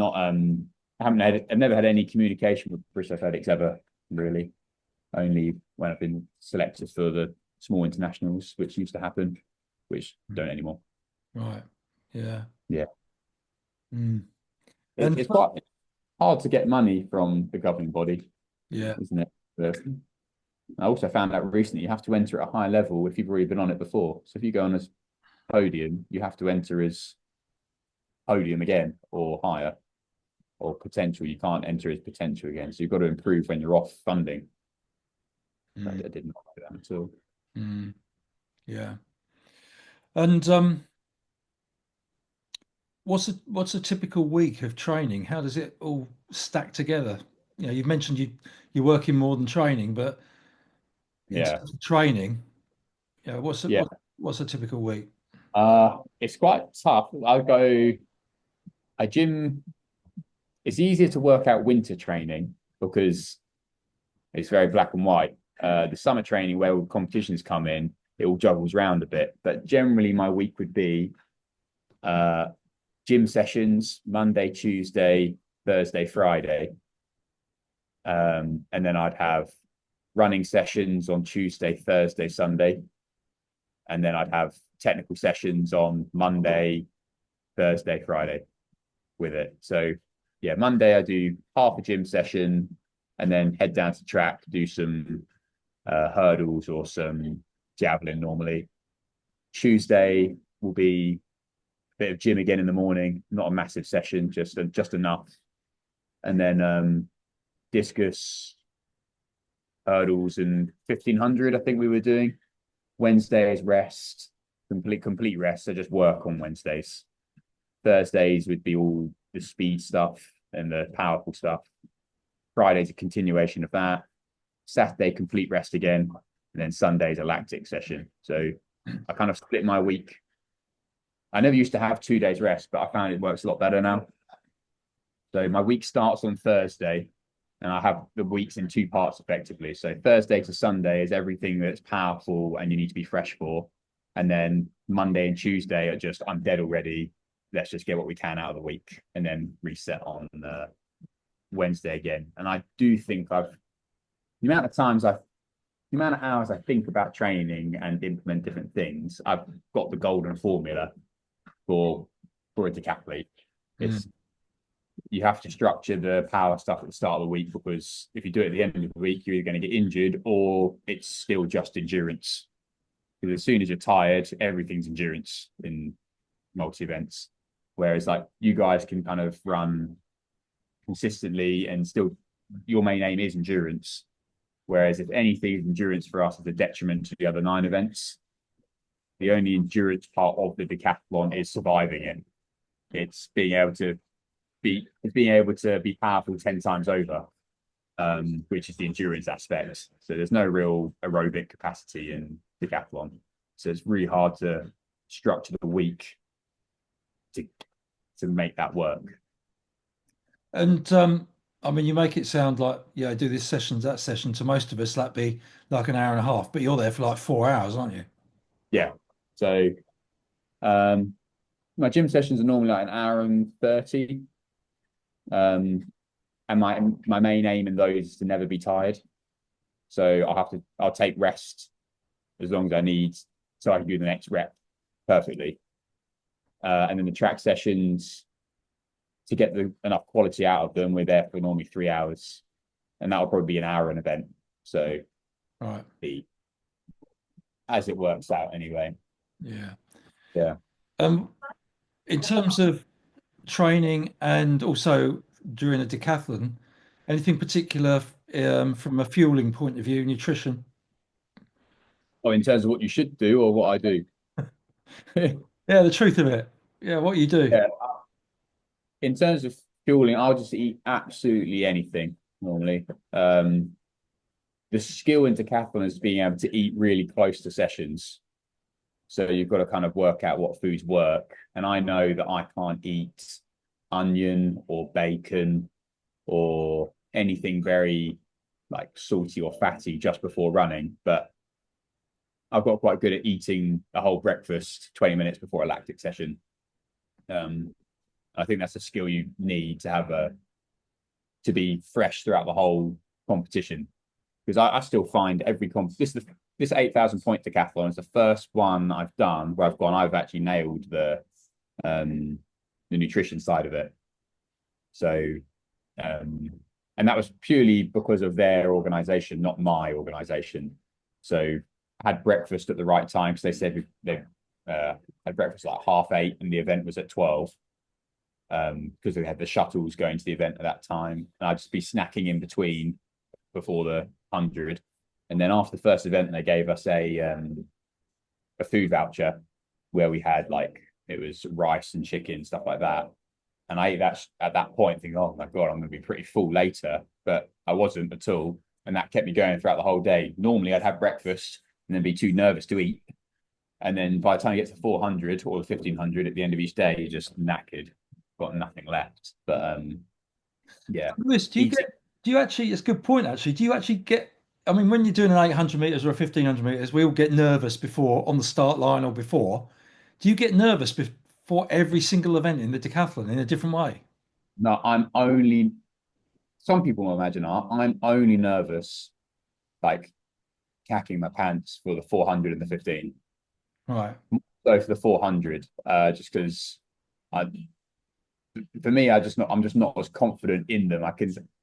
I've never had any communication with British Athletics ever, really. Only when I've been selected for the small internationals, which used to happen, which don't anymore. Right. Yeah. Yeah. Mm. It's quite hard to get money from the governing body, isn't it? But I also found out recently you have to enter at a high level if you've already been on it before. So if you go on as podium, you have to enter as podium again or higher, or potential. You can't enter as potential again. So you've got to improve when you're off funding. I didn't know that at all. Yeah. And what's a typical week of training? How does it all stack together? You know, you've mentioned you're working more than training, but in terms of training, what's a typical week? It's quite tough. I gym. It's easier to work out winter training because it's very black and white. The summer training, where all competitions come in, it all juggles around a bit. But generally, my week would be gym sessions Monday, Tuesday, Thursday, Friday. And then I'd have running sessions on Tuesday, Thursday, Sunday. And then I'd have technical sessions on Monday, Thursday, Friday with it. So yeah, Monday I do half a gym session and then head down to track, do some hurdles or some javelin normally. Tuesday will be a bit of gym again in the morning, not a massive session, just enough. And then discus, hurdles, and 1500 I think we were doing. Wednesday is rest, complete rest, so just work on Wednesdays. Thursdays would be all the speed stuff and the powerful stuff. Friday's a continuation of that. Saturday, complete rest again. And then Sunday's a lactic session. So I kind of split my week. I never used to have 2 days rest, but I found it works a lot better now. So my week starts on Thursday, and I have the weeks in 2 parts effectively. So Thursday to Sunday is everything that's powerful and you need to be fresh for. And then Monday and Tuesday are just, I'm dead already. Let's just get what we can out of the week, and then reset on Wednesday again. And I do think the amount of hours I think about training and implement different things, I've got the golden formula for a decathlete. It's you have to structure the power stuff at the start of the week, because if you do it at the end of the week, you're either going to get injured or it's still just endurance. Because as soon as you're tired, everything's endurance in multi events. Whereas like you guys can kind of run consistently, and still your main aim is endurance. Whereas if anything, endurance for us is a detriment to the other 9 events. The only endurance part of the decathlon is surviving it. It's being able to be powerful 10 times over, which is the endurance aspect. So there's no real aerobic capacity in decathlon. So it's really hard to structure the week to make that work. And I mean, you make it sound like, yeah, do this session, that session. To most of us, that'd be like an hour and a half, but you're there for like 4 hours, aren't you? Yeah. So my gym sessions are normally like an hour and 30. And my main aim in those is to never be tired. So I'll take rest as long as I need so I can do the next rep perfectly. And then the track sessions, to get enough quality out of them, we're there for normally 3 hours, and that'll probably be an hour an event. So, right, as it works out anyway. Yeah. In terms of training and also during a decathlon, anything particular from a fueling point of view, nutrition? Oh, in terms of what you should do or what I do? Yeah, the truth of it. Yeah, what you do. Yeah. In terms of fueling, I'll just eat absolutely anything normally. The skill in decathlon is being able to eat really close to sessions. So you've got to kind of work out what foods work. And I know that I can't eat onion or bacon or anything very like salty or fatty just before running. But I've got quite good at eating a whole breakfast 20 minutes before a lactic session. I think that's a skill you need to have to be fresh throughout the whole competition. Because I still find this 8,000 point decathlon is the first one I've done where I've actually nailed the nutrition side of it. So, and that was purely because of their organization, not my organization. So I had breakfast at the right time, because they said they had breakfast like 8:30 and the event was at 12. Because they had the shuttles going to the event at that time, and I'd just be snacking in between before the 100. And then after the first event, they gave us a food voucher where we had it was rice and chicken, stuff like that. And I ate that at that point, thinking, oh my God, I'm going to be pretty full later. But I wasn't at all. And that kept me going throughout the whole day. Normally I'd have breakfast and then be too nervous to eat. And then by the time you get to 400 or the 1500 at the end of each day, you're just knackered, got nothing left. But yeah. Lewis, do you actually, it's a good point actually. Do you actually get, I mean, when you're doing an 800 meters or a 1500 meters, we all get nervous before on the start line or before. Do you get nervous before every single event in the decathlon in a different way? No, some people imagine I'm only nervous, like cacking my pants for the 400 and the 15. Right. So for the 400, just because for me, I'm just not as confident in them. I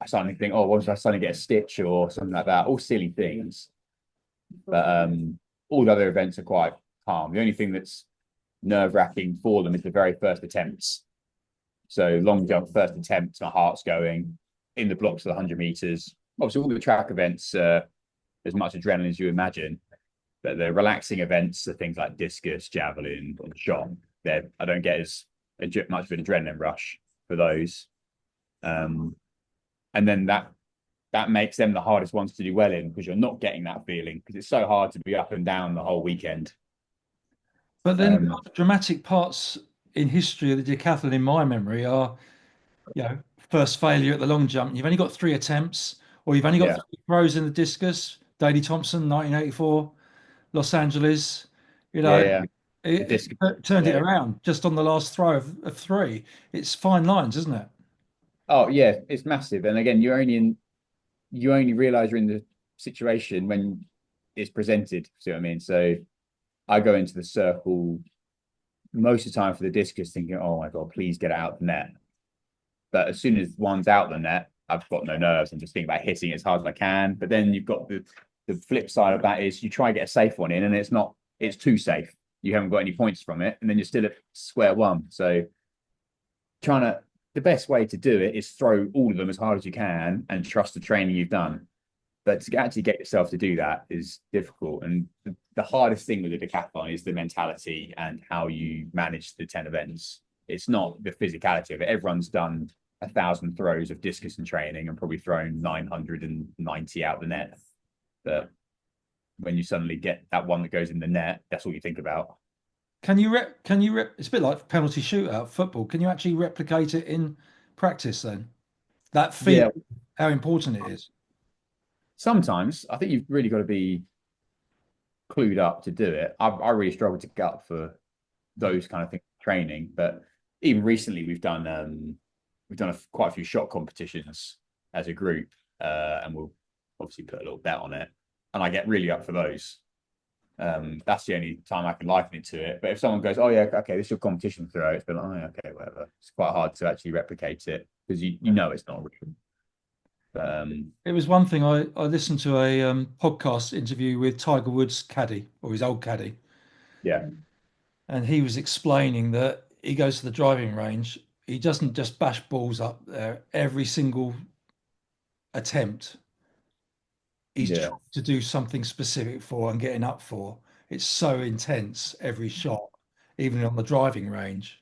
suddenly think, oh, what if I suddenly get a stitch or something like that? All silly things. But all the other events are quite calm. The only thing that's nerve-wracking for them is the very first attempts. So long jump, first attempt, my heart's going in the blocks of the 100 meters. Obviously, all the track events, as much adrenaline as you imagine. But the relaxing events are things like discus, javelin, and shot. I don't get as much of an adrenaline rush for those. And then that makes them the hardest ones to do well in, because you're not getting that feeling, because it's so hard to be up and down the whole weekend. But then the dramatic parts in history of the decathlon, in my memory, are, first failure at the long jump. You've only got 3 attempts, or you've only got 3 throws in the discus. Daley Thompson, 1984, Los Angeles. It turned it around just on the last throw of 3. It's fine lines, isn't it? Oh yeah, it's massive. And again, you only realize you're in the situation when it's presented. See what I mean? So I go into the circle most of the time for the discus thinking, oh my God, please get it out the net. But as soon as one's out the net, I've got no nerves. I'm just thinking about hitting it as hard as I can. But then you've got the flip side of that is you try and get a safe one in, and it's too safe. You haven't got any points from it, and then you're still at square one. So trying to the best way to do it is throw all of them as hard as you can and trust the training you've done. But to actually get yourself to do that is difficult. And the hardest thing with the decathlon is the mentality and how you manage the 10 events. It's not the physicality of it. Everyone's done 1,000 throws of discus and training and probably thrown 990 out the net. But when you suddenly get that one that goes in the net, that's all you think about. Can you it's a bit like penalty shootout football. Can you actually replicate it in practice then? That feel, how important it is. Sometimes I think you've really got to be clued up to do it. I really struggle to get up for those kind of things training, but even recently we've done quite a few shot competitions as a group, and we'll obviously put a little bet on it, and I get really up for those. That's the only time I can liken it to it. But if someone goes, "Oh yeah, okay, this is your competition throw," it's been like, "Oh, okay, whatever." It's quite hard to actually replicate it because you know it's not real. It was one thing I listened to a podcast interview with Tiger Woods' caddy, or his old caddy, Yeah, and he was explaining that he goes to the driving range. He doesn't just bash balls up there every single attempt. He's trying to do something specific for and getting up for. It's so intense every shot, even on the driving range.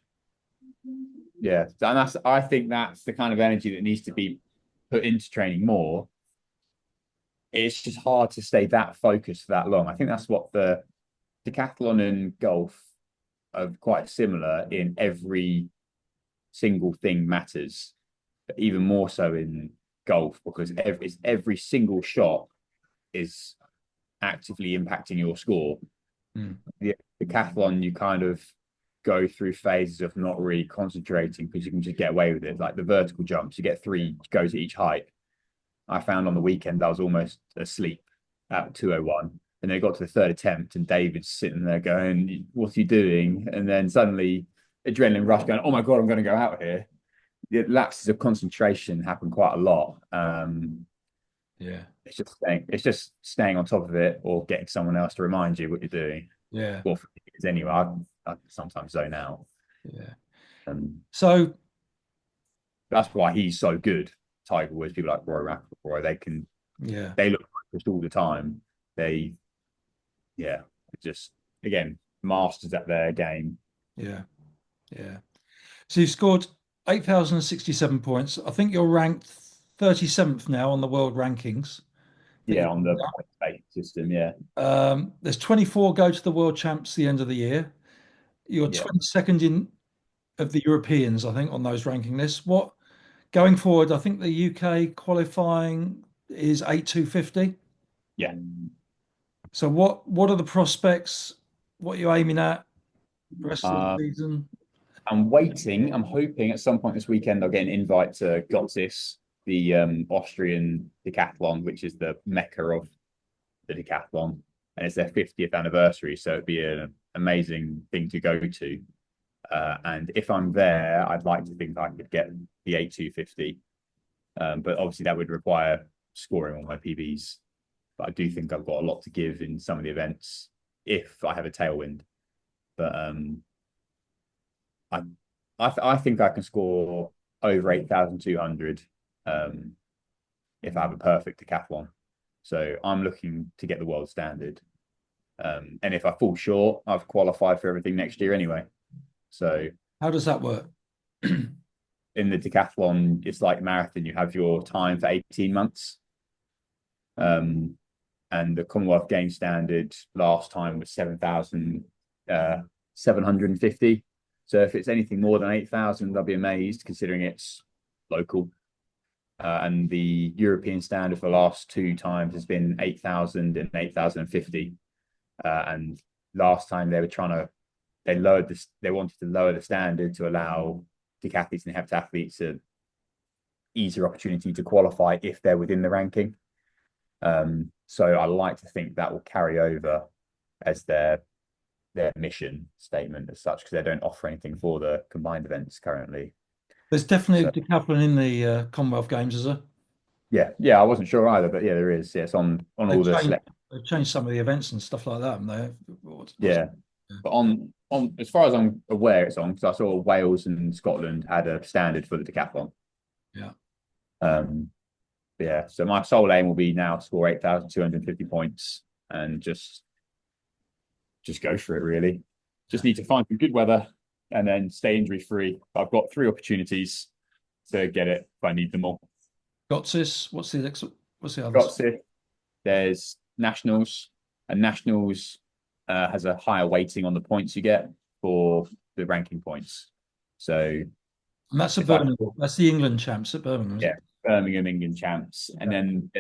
yeah, and I think that's the kind of energy that needs to be put into training more. It's just hard to stay that focused for that long. I think that's what the decathlon and golf are quite similar in every single thing matters, but even more so in golf because every single shot is actively impacting your score. The decathlon, you kind of go through phases of not really concentrating because you can just get away with it. Like the vertical jumps, you get 3 goes at each height. I found on the weekend I was almost asleep at 2:01, and then it got to the 3rd attempt, and David's sitting there going, "What are you doing?" And then suddenly adrenaline rush, going, "Oh my god, I'm going to go out here." The lapses of concentration happen quite a lot. Yeah, it's just staying on top of it or getting someone else to remind you what you're doing. yeah. Well, for kids anyway, I sometimes zone out. Yeah. So that's why he's so good. Tiger Woods, people like Roy McIlroy, they look focused all the time. Just again masters at their game. Yeah. So you've scored 8,067 points. I think you're ranked 37th now on the world rankings. Yeah, on the point system. Yeah. There's 24 go to the world champs the end of the year. You're 22nd of the Europeans, I think, on those ranking lists. What going forward? I think the UK qualifying is 8,250. Yeah. So what are the prospects? What are you aiming at the rest of the season? I'm waiting. I'm hoping at some point this weekend I'll get an invite to Gotsis, the Austrian decathlon, which is the mecca of the decathlon, and it's their 50th anniversary. So it'd be an amazing thing to go to. And if I'm there, I'd like to think I could get the 8,250. But obviously that would require scoring all my PBs. But I do think I've got a lot to give in some of the events if I have a tailwind. But I think I can score over 8,200 if I have a perfect decathlon. So I'm looking to get the world standard. And if I fall short, I've qualified for everything next year anyway. So how does that work? In the decathlon, it's like marathon. You have your time for 18 months. And the Commonwealth Games standard last time was 7,750. So if it's anything more than 8,000, I'll be amazed considering it's local. And the European standard for the last 2 times has been 8,000 and 8,050. And last time they wanted to lower the standard to allow decathletes and heptathletes an easier opportunity to qualify if they're within the ranking. So I like to think that will carry over as their mission statement as such, because they don't offer anything for the combined events currently. There's definitely a decathlon in the Commonwealth Games, is there? Yeah. I wasn't sure either, but yeah, there is. Yeah, it's on all the They've changed some of the events and stuff like that, haven't they? Yeah, but on on as far as I'm aware, it's on because I saw Wales and Scotland had a standard for the decathlon. Yeah. Yeah. So my sole aim will be now to score 8,250 points and just go for it. Really, just need to find some good weather and then stay injury free. I've got 3 opportunities to get it if I need them all. Gotsis, what's the Got others? it. There's nationals, and nationals has a higher weighting on the points you get for the ranking points. So And that's at if I Birmingham. That's the England champs at Birmingham, is yeah, it? Birmingham England champs, and then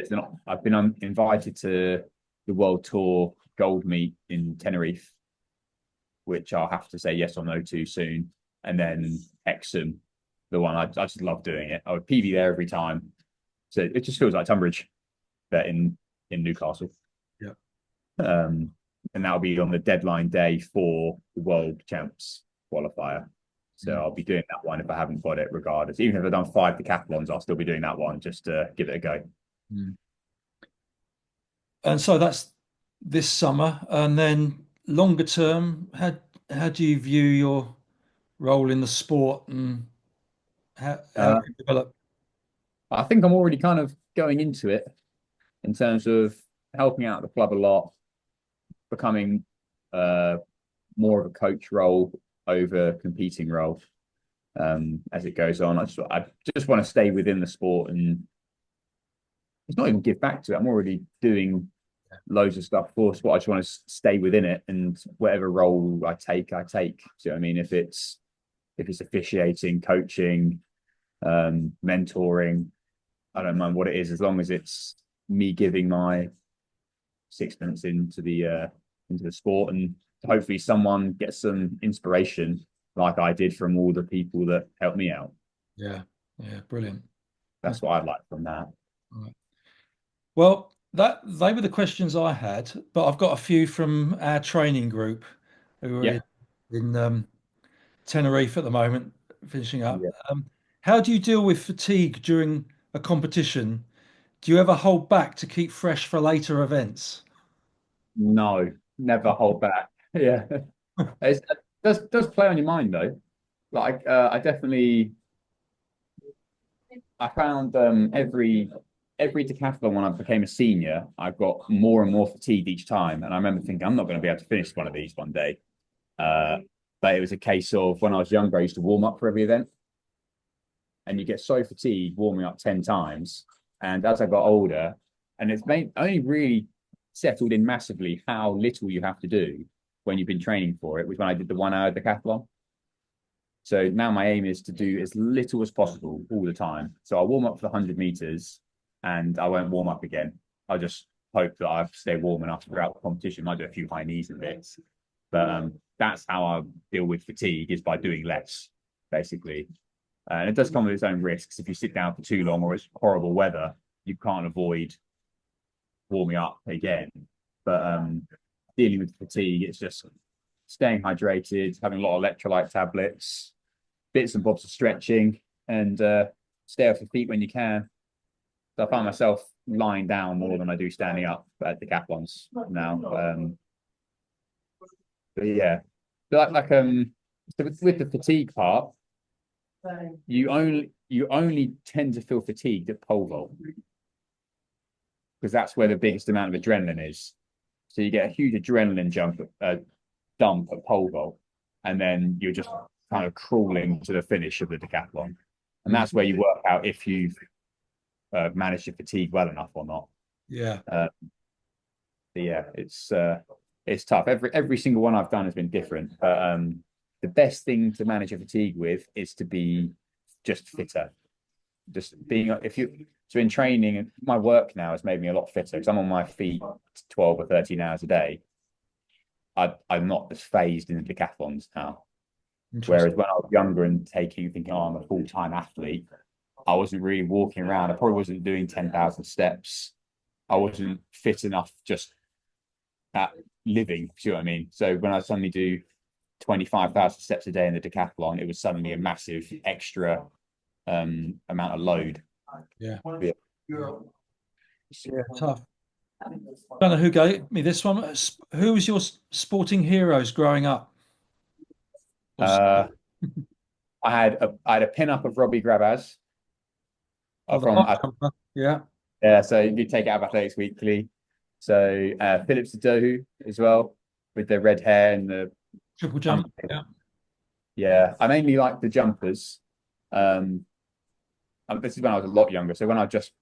I've been invited to the World Tour Gold Meet in Tenerife, which I'll have to say yes or no to soon, and then Hexham, the one I just love doing it. I would PB there every time, so it just feels like Tonbridge, but in Newcastle. Yeah. And that'll be on the deadline day for the World Champs qualifier. So I'll be doing that one if I haven't got it, regardless. Even if I've done 5 decathlons, I'll still be doing that one just to give it a go. And so that's this summer, and then longer term, how do you view your role in the sport, and how Uh, do you develop? I think I'm already kind of going into it in terms of helping out the club a lot, becoming more of a coach role over competing role as it goes on. I just want to stay within the sport and it's not even give back to it. I'm already doing loads of stuff for sport. I just want to stay within it, and whatever role I take, I take. So I mean, if it's officiating, coaching, mentoring, I don't mind what it is, as long as it's me giving my sixpence into the sport, and hopefully someone gets some inspiration like I did from all the people that helped me out. Yeah, brilliant. That's what I'd like from that. Right. Well, that they were the questions I had, but I've got a few from our training group who are Yeah. in Tenerife at the moment, finishing up. Yeah. How do you deal with fatigue during a competition? Do you ever hold back to keep fresh for later events? No, never hold back. Yeah. It does play on your mind though. Like I found every decathlon when I became a senior, I got more and more fatigued each time. And I remember thinking, I'm not going to be able to finish one of these one day. But it was a case of when I was younger, I used to warm up for every event. And you get so fatigued warming up 10 times. And as I got older, and it's only really settled in massively how little you have to do when you've been training for it, was when I did the 1 hour decathlon. So now my aim is to do as little as possible all the time. So I'll warm up for the 100 meters and I won't warm up again. I'll just hope that I stay warm enough throughout the competition. I might do a few high knees and bits. But that's how I deal with fatigue, is by doing less, basically. And it does come with its own risks. If you sit down for too long or it's horrible weather, you can't avoid warming up again. But dealing with fatigue, it's just staying hydrated, having a lot of electrolyte tablets, bits and bobs of stretching, and stay off your feet when you can. So I find myself lying down more than I do standing up at decathlons now. But yeah, but so with the fatigue part, you only tend to feel fatigued at pole vault because that's where the biggest amount of adrenaline is. So you get a huge adrenaline dump at pole vault, and then you're just kind of crawling to the finish of the decathlon, and that's where you work out if you've managed to fatigue well enough or not. Yeah. But yeah, it's tough. Every single one I've done has been different. But the best thing to manage your fatigue with is to be just fitter. Just being so in training, my work now has made me a lot fitter because I'm on my feet 12 or 13 hours a day. I'm not as phased in the decathlons now. Whereas when I was younger and thinking, oh, I'm a full-time athlete, I wasn't really walking around. I probably wasn't doing 10,000 steps. I wasn't fit enough just at living, see what I mean? So when I suddenly do 25,000 steps a day in the decathlon, it was suddenly a massive extra amount of load. Yeah, tough. I don't know who gave me this one. Who was your sporting heroes growing up? Uh, I had a pin up of Robbie Grabaz Oh, the from hot jumper. Yeah. yeah. So you take it out of Athletics Weekly. So Phillips Dohu as well with the red hair and the Triple jump. Yeah. yeah. I mainly like the jumpers. Um, this is when I was a lot younger. So when I was just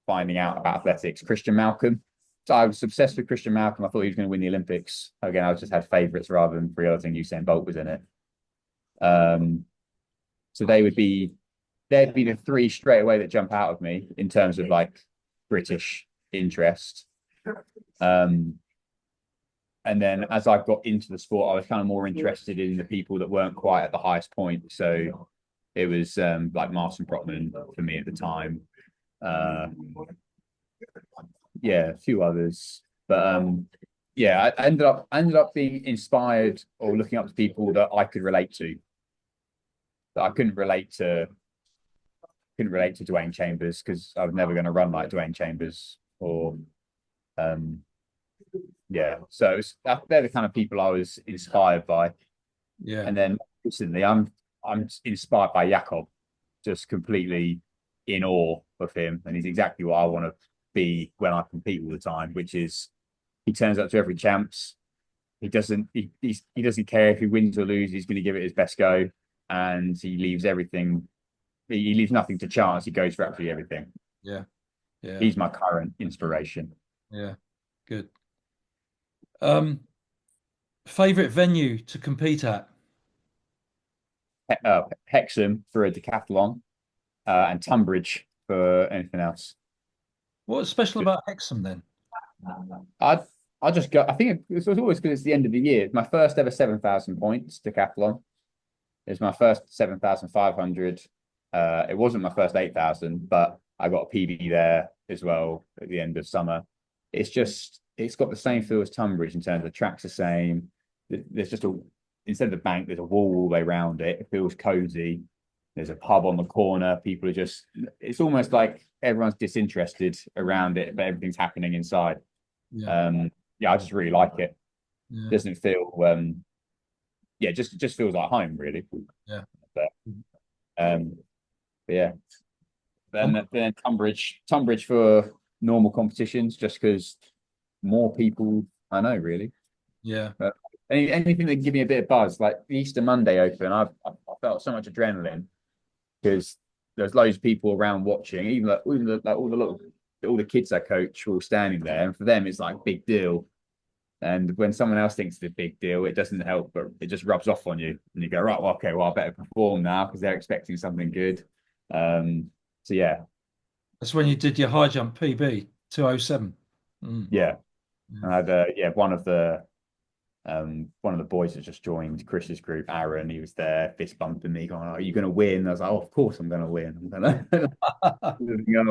finding out about athletics, Christian Malcolm. So I was obsessed with Christian Malcolm. I thought he was going to win the Olympics. Again, I just had favourites rather than three other things. Usain Bolt was in it. So they'd be the three straight away that jump out of me in terms of like British interest. And then as I got into the sport, I was kind of more interested in the people that weren't quite at the highest point. So it was like Martin Protman for me at the time. Yeah, a few others, but yeah, I ended up being inspired or looking up to people that I could relate to. That I couldn't relate to Dwayne Chambers because I was never going to run like Dwayne Chambers or yeah. So they're the kind of people I was inspired by. Yeah. And then recently, I'm inspired by Jakob, just completely in awe of him, and he's exactly what I want to be when I compete all the time, which is he turns up to every champs. He doesn't he doesn't care if he wins or loses. He's going to give it his best go, and he leaves everything. He leaves nothing to chance. He goes for absolutely everything. Yeah. Yeah. He's my current inspiration. Yeah. Good. Favorite venue to compete at? Hexham for a decathlon, and Tonbridge for anything else. What's special about Hexham then? I I just go. I think it's always because it's the end of the year. It's my first ever 7,000 points decathlon. It's my first 7,500. It wasn't my first 8,000, but I got a PB there as well at the end of summer. It's got the same feel as Tonbridge in terms of the track's the same. There's just instead of the bank, there's a wall all the way around it. It feels cozy. There's a pub on the corner. People are it's almost like everyone's disinterested around it, but everything's happening inside. Yeah. Yeah, I just really like it. Yeah. Doesn't feel, yeah, just feels like home, really. Yeah. But, yeah. Then Tonbridge for normal competitions, just because more people I know, really. Yeah. Anything that can give me a bit of buzz, like the Easter Monday Open, I felt so much adrenaline because there's loads of people around watching, even all the kids I coach were all standing there, and for them it's like big deal. And when someone else thinks it's a big deal, it doesn't help, but it just rubs off on you, and you go, right, well, okay, well, I better perform now because they're expecting something good. So yeah, That's when you did your high jump PB 207. yeah. And I had one of the boys that just joined Chris's group, Aaron. He was there, fist bumping me, going, "Are you going to win?" I was like, "Oh, of course I'm going to win. I'm going to." Oh,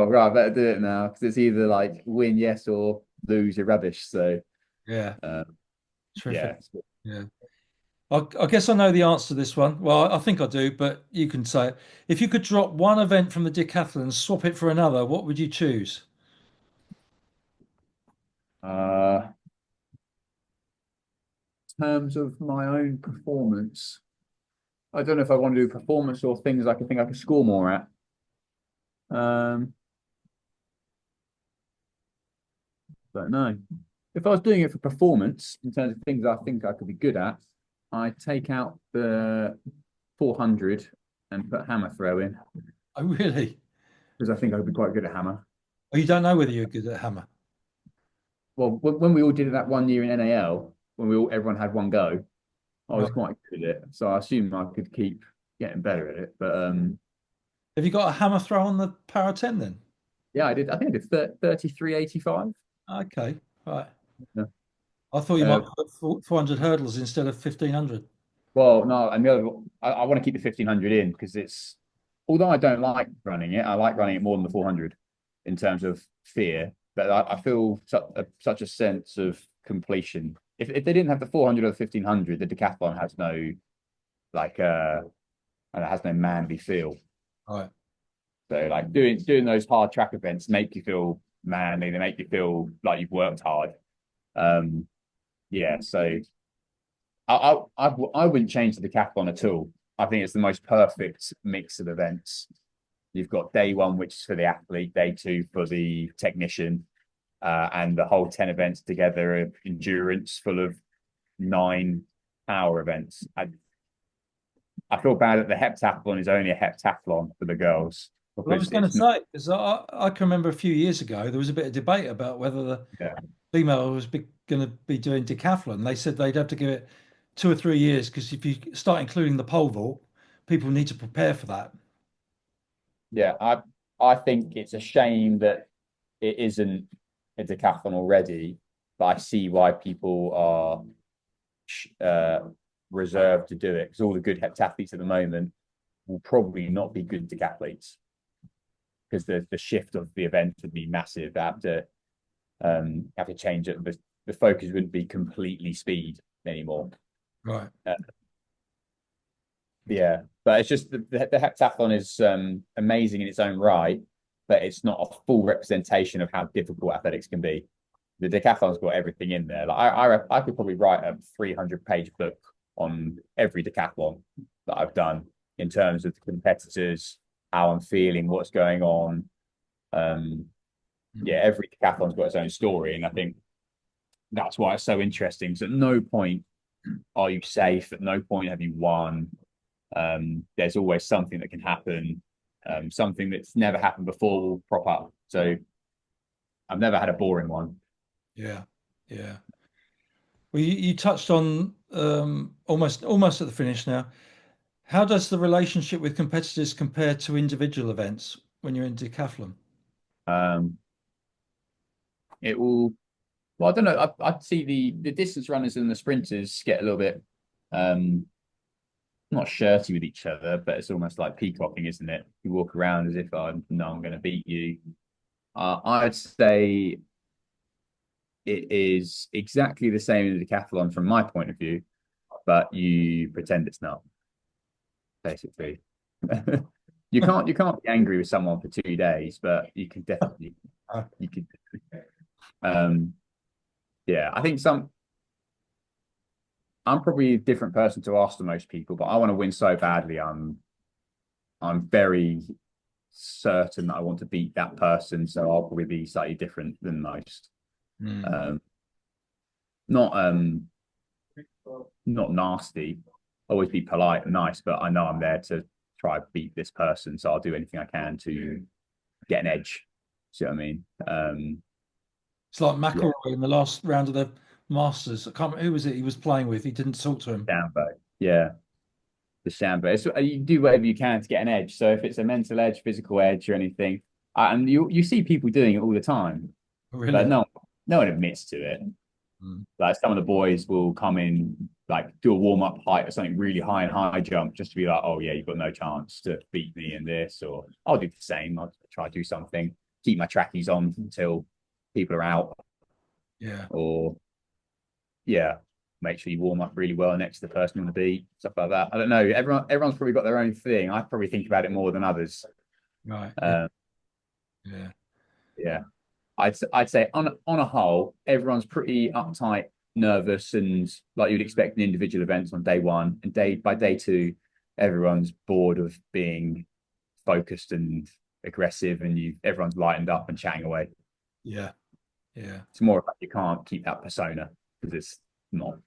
right, I better do it now because it's either like win yes or lose, you're rubbish. So Yeah. Terrific. yeah. Yeah. I guess I know the answer to this one. Well, I think I do, but you can say it. If you could drop one event from the decathlon and swap it for another, what would you choose? Terms of my own performance, I don't know if I want to do performance or things I think I could score more at. Don't know. If I was doing it for performance, in terms of things I think I could be good at, I'd take out the 400 and put hammer throw in Oh, really? because I think I'd be quite good at hammer. Oh, you don't know whether you're good at hammer. Well, when we all did it that one year in NAL, when everyone had one go, I was Right. quite good at it. So I assume I could keep getting better at it. But Have you got a hammer throw on the Para 10 then? yeah, I did. I think I did 33.85. Okay, right. Yeah. I thought you might put 400 hurdles instead of 1500. Well, no, and the other, I want to keep the 1500 in because although I don't like running it, I like running it more than the 400 in terms of fear. But I feel such a sense of completion. If they didn't have the 400 or the 1500, the decathlon has no has no manly feel. Right. So like doing those hard track events make you feel manly. They make you feel like you've worked hard. Yeah. So I wouldn't change the decathlon at all. I think it's the most perfect mix of events. You've got day one, which is for the athlete, day two for the technician, and the whole 10 events together of endurance full of 9 hour events. I feel bad that the heptathlon is only a heptathlon for the girls. Well, I was going to say, because I can remember a few years ago, there was a bit of debate about whether the Yeah. female was going to be doing decathlon. They said they'd have to give it 2 or 3 years because if you start including the pole vault, people need to prepare for that. Yeah, I think it's a shame that it isn't a decathlon already, but I see why people are reserved to do it because all the good heptathletes at the moment will probably not be good decathletes because the shift of the event would be massive. They have to change it. The focus wouldn't be completely speed anymore. Right. Yeah, but it's just the heptathlon is amazing in its own right, but it's not a full representation of how difficult athletics can be. The decathlon's got everything in there. Like I could probably write a 300-page book on every decathlon that I've done in terms of the competitors, how I'm feeling, what's going on. Yeah, every decathlon's got its own story, and I think that's why it's so interesting. Because at no point are you safe. At no point have you won. There's always something that can happen. Something that's never happened before will prop up. So I've never had a boring one. Yeah. Yeah. Well, you touched on almost at the finish now. How does the relationship with competitors compare to individual events when you're in decathlon? It will. Well, I don't know. I'd see the distance runners and the sprinters get a little bit not shirty with each other, but it's almost like peacocking, isn't it? You walk around as if I know I'm going to beat you. I'd say it is exactly the same in the decathlon from my point of view, but you pretend it's not. Basically, you can't be angry with someone for 2 days, but you can definitely you could. Yeah, I think I'm probably a different person to ask to most people, but I want to win so badly. I'm very certain that I want to beat that person, so I'll probably be slightly different than most. Not nasty. Always be polite and nice, but I know I'm there to try to beat this person, so I'll do anything I can to get an edge. See what I mean? It's like McElroy in the last round of the Masters. I can't remember who was it he was playing with. He didn't talk to him. Shambo. Yeah. The Shambo. You do whatever you can to get an edge. So if it's a mental edge, physical edge, or anything, and you see people doing it all the time, Really? but no one admits to it. Like some of the boys will come in, like do a warm-up height or something really high and high jump just to be like, oh yeah, you've got no chance to beat me in this, or I'll do the same. I'll try to do something, keep my trackies on until people are out. Yeah. Or yeah, make sure you warm up really well next to the person on the beat, stuff like that. I don't know. Everyone's probably got their own thing. I probably think about it more than others. Right. Yeah. Yeah. I'd say on a whole, everyone's pretty uptight, nervous, and like you'd expect in individual events on day one. And by day two, everyone's bored of being focused and aggressive, and everyone's lightened up and chatting away. Yeah. Yeah. It's more like you can't keep that persona because it's not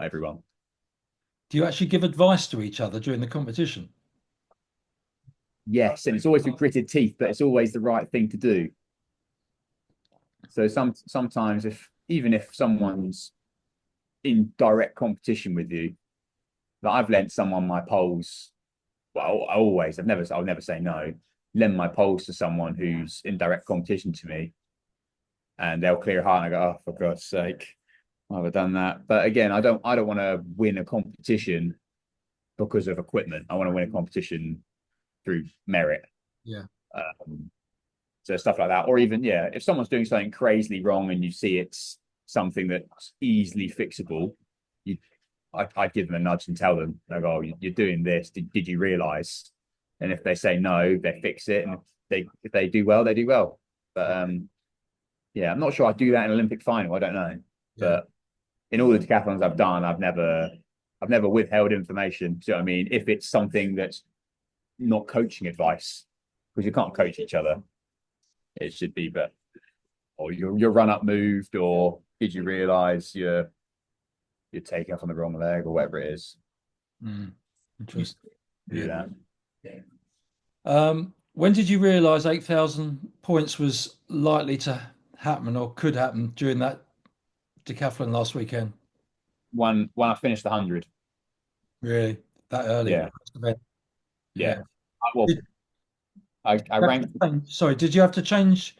everyone. Do you actually give advice to each other during the competition? Yes, and it's always with gritted teeth, but it's always the right thing to do. So sometimes even if someone's in direct competition with you, like I've lent someone my poles. Well, I'll never say no. Lend my poles to someone who's in direct competition to me, and they'll clear a heart and I go, oh, for God's sake, why have I done that? But again, I don't want to win a competition because of equipment. I want to win a competition through merit. Yeah. So stuff like that, or even if someone's doing something crazily wrong and you see it's something that's easily fixable, I'd give them a nudge and tell them, like, oh, you're doing this. Did you realize? And if they say no, they fix it, and if they do well, they do well. But I'm not sure I'd do that in an Olympic final. I don't know, but in all the decathlons I've done, I've never withheld information. So I mean, if it's something that's not coaching advice, because you can't coach each other, it should be, but or your run up moved, or did you realize you're taking off on the wrong leg, or whatever it is. Interesting. Do that. When did you realize 8,000 points was likely to happen or could happen during that decathlon last weekend? When I finished the 100. Really? That early? Yeah. Yeah. Well, I ranked Sorry, did you have to change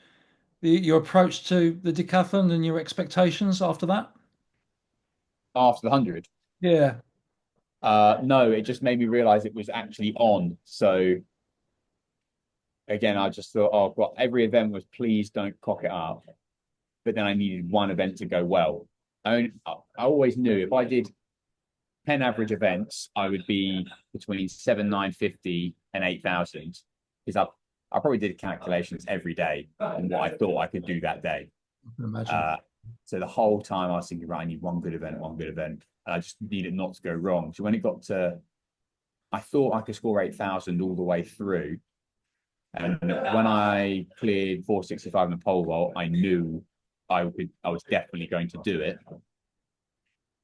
your approach to the decathlon and your expectations after that? after the 100. Yeah. No, it just made me realize it was actually on. So again, I just thought, oh, well, every event was please don't cock it up. But then I needed one event to go well. I always knew if I did 10 average events, I would be between 7,950 and 8,000. Because I probably did calculations every day on what I thought I could do that day. I can imagine. So the whole time I was thinking, right, I need one good event. And I just need it not to go wrong. So when it got to, I thought I could score 8,000 all the way through. And when I cleared 465 in the pole vault, I knew I was definitely going to do it.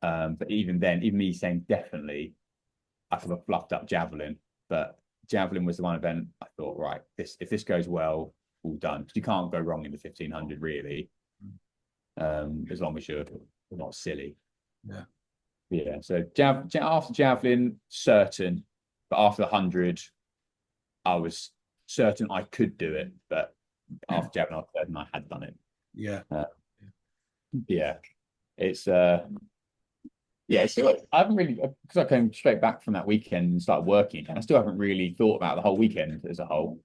But even then, even me saying definitely, I sort of fluffed up javelin. But javelin was the one event I thought, right, if this goes well, all done. Because you can't go wrong in the 1,500 really, as long as you're not silly. Yeah. So after javelin, certain, but after the 100, I was certain I could do it. But after javelin, I was certain I had done it. Yeah. It's so I haven't really, because I came straight back from that weekend and started working, and I still haven't really thought about the whole weekend as a whole.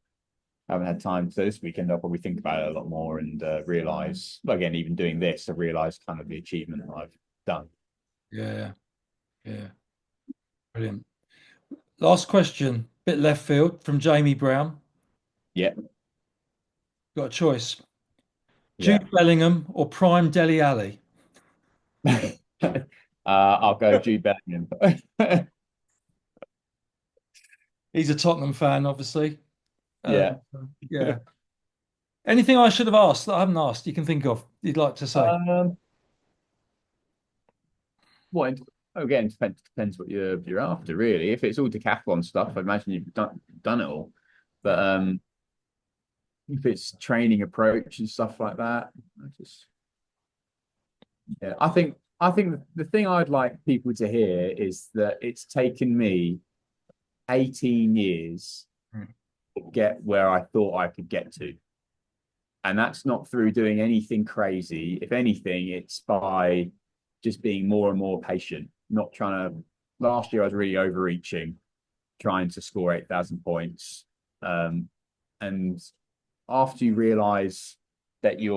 I haven't had time. So this weekend, I'll probably think about it a lot more and realize, well, again, even doing this, I realized kind of the achievement that I've done. Yeah. Brilliant. Last question, bit left field from Jamie Brown. Yeah. Got a choice. Yeah. Jude Bellingham or Prime Dele Alli? I'll go Jude Bellingham. He's a Tottenham fan, obviously. Yeah. Yeah. Anything I should have asked that I haven't asked you can think of you'd like to say? Well, again, depends what you're after, really. If it's all decathlon stuff, I imagine you've done it all. But if it's training approach and stuff like that, I think the thing I'd like people to hear is that it's taken me 18 years to get where I thought I could get to. And that's not through doing anything crazy. If anything, it's by just being more and more patient, not trying to. Last year, I was really overreaching, trying to score 8,000 points. And after you realize that you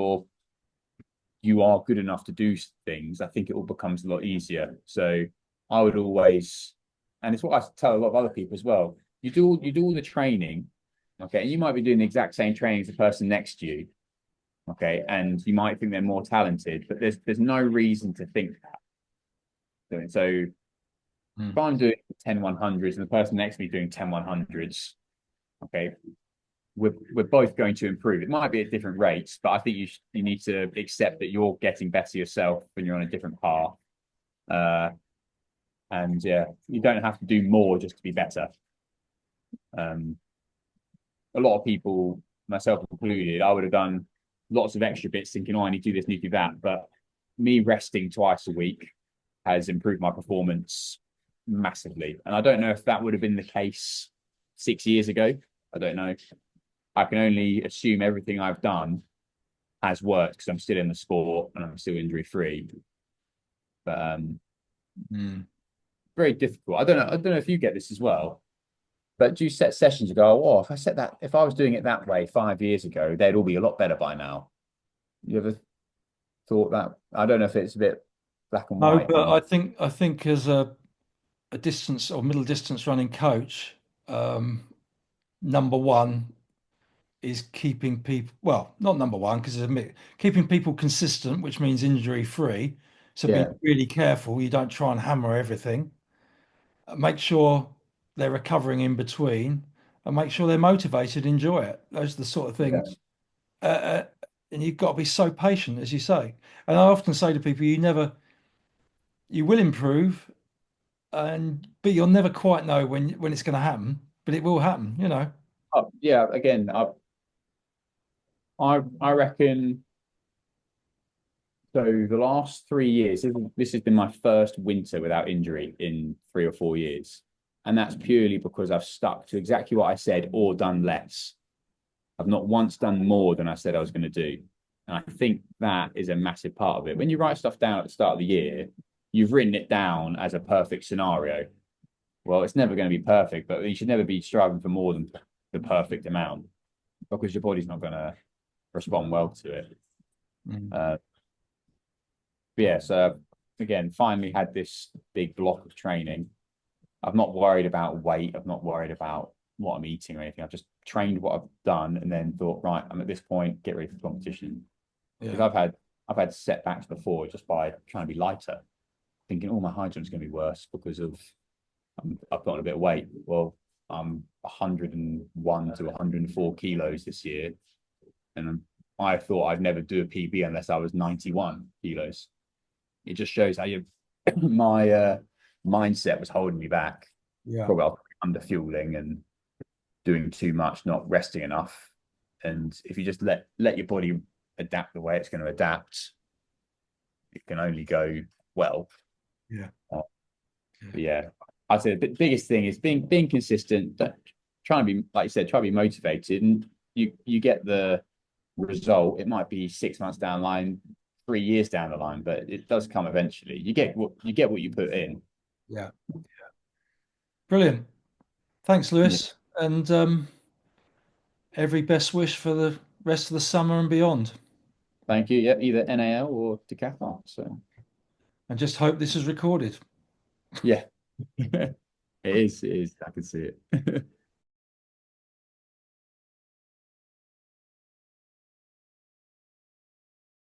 are good enough to do things, I think it all becomes a lot easier. So I would always, and it's what I tell a lot of other people as well. You do all the training, okay, and you might be doing the exact same training as the person next to you, okay, and you might think they're more talented, but there's no reason to think that. So if I'm doing 10 100s and the person next to me doing 10 100s, okay, we're both going to improve. It might be at different rates, but I think you need to accept that you're getting better yourself when you're on a different path. And yeah, you don't have to do more just to be better. A lot of people, myself included, I would have done lots of extra bits thinking, oh, I need to do this, need to do that. But me resting twice a week has improved my performance massively. And I don't know if that would have been the case 6 years ago. I don't know. I can only assume everything I've done has worked because I'm still in the sport and I'm still injury free. But very difficult. I don't know if you get this as well. But do you set sessions and go, oh, if I was doing it that way 5 years ago, they'd all be a lot better by now. You ever thought that? I don't know if it's a bit black and white. No, but I think as a distance or middle distance running coach, number one is keeping people, well, not number one, because keeping people consistent, which means injury free, So be Yeah. really careful. You don't try and hammer everything. Make sure they're recovering in between, and make sure they're motivated, enjoy it. Those are the sort of Yeah. things. Uh, and you've got to be so patient, as you say. And I often say to people, you will improve, but you'll never quite know when it's going to happen. But it will happen, you know. Yeah. Again, I reckon. So the last 3 years, this has been my first winter without injury in 3 or 4 years. And that's purely because I've stuck to exactly what I said or done less. I've not once done more than I said I was going to do. And I think that is a massive part of it. When you write stuff down at the start of the year, you've written it down as a perfect scenario. Well, it's never going to be perfect, but you should never be striving for more than the perfect amount because your body's not going to respond well to it. Mm. Yeah, so again, finally had this big block of training. I've not worried about weight. I've not worried about what I'm eating or anything. I've just trained what I've done and then thought, right, I'm at this point, get ready for competition. Because Yeah. I've had setbacks before just by trying to be lighter, thinking, oh, my high jump's going to be worse because of I've put on a bit of weight. Well, I'm 101 to 104 kilos this year, and I thought I'd never do a PB unless I was 91 kilos. It just shows how my mindset was holding me back. Yeah. Probably under fueling and doing too much, not resting enough. And if you just let your body adapt the way it's going to adapt, it can only go well. Yeah. But yeah, I'd say the biggest thing is being consistent. Try and be, like you said, try to be motivated, and you get the result. It might be 6 months down the line, 3 years down the line, but it does come eventually. You get what you put in. Yeah. Brilliant. Thanks, Yeah. Lewis. And every best wish for the rest of the summer and beyond. Thank you. Yeah, either NAL or Decathlon. So And just hope this is recorded. yeah, it is. It is. I can see it.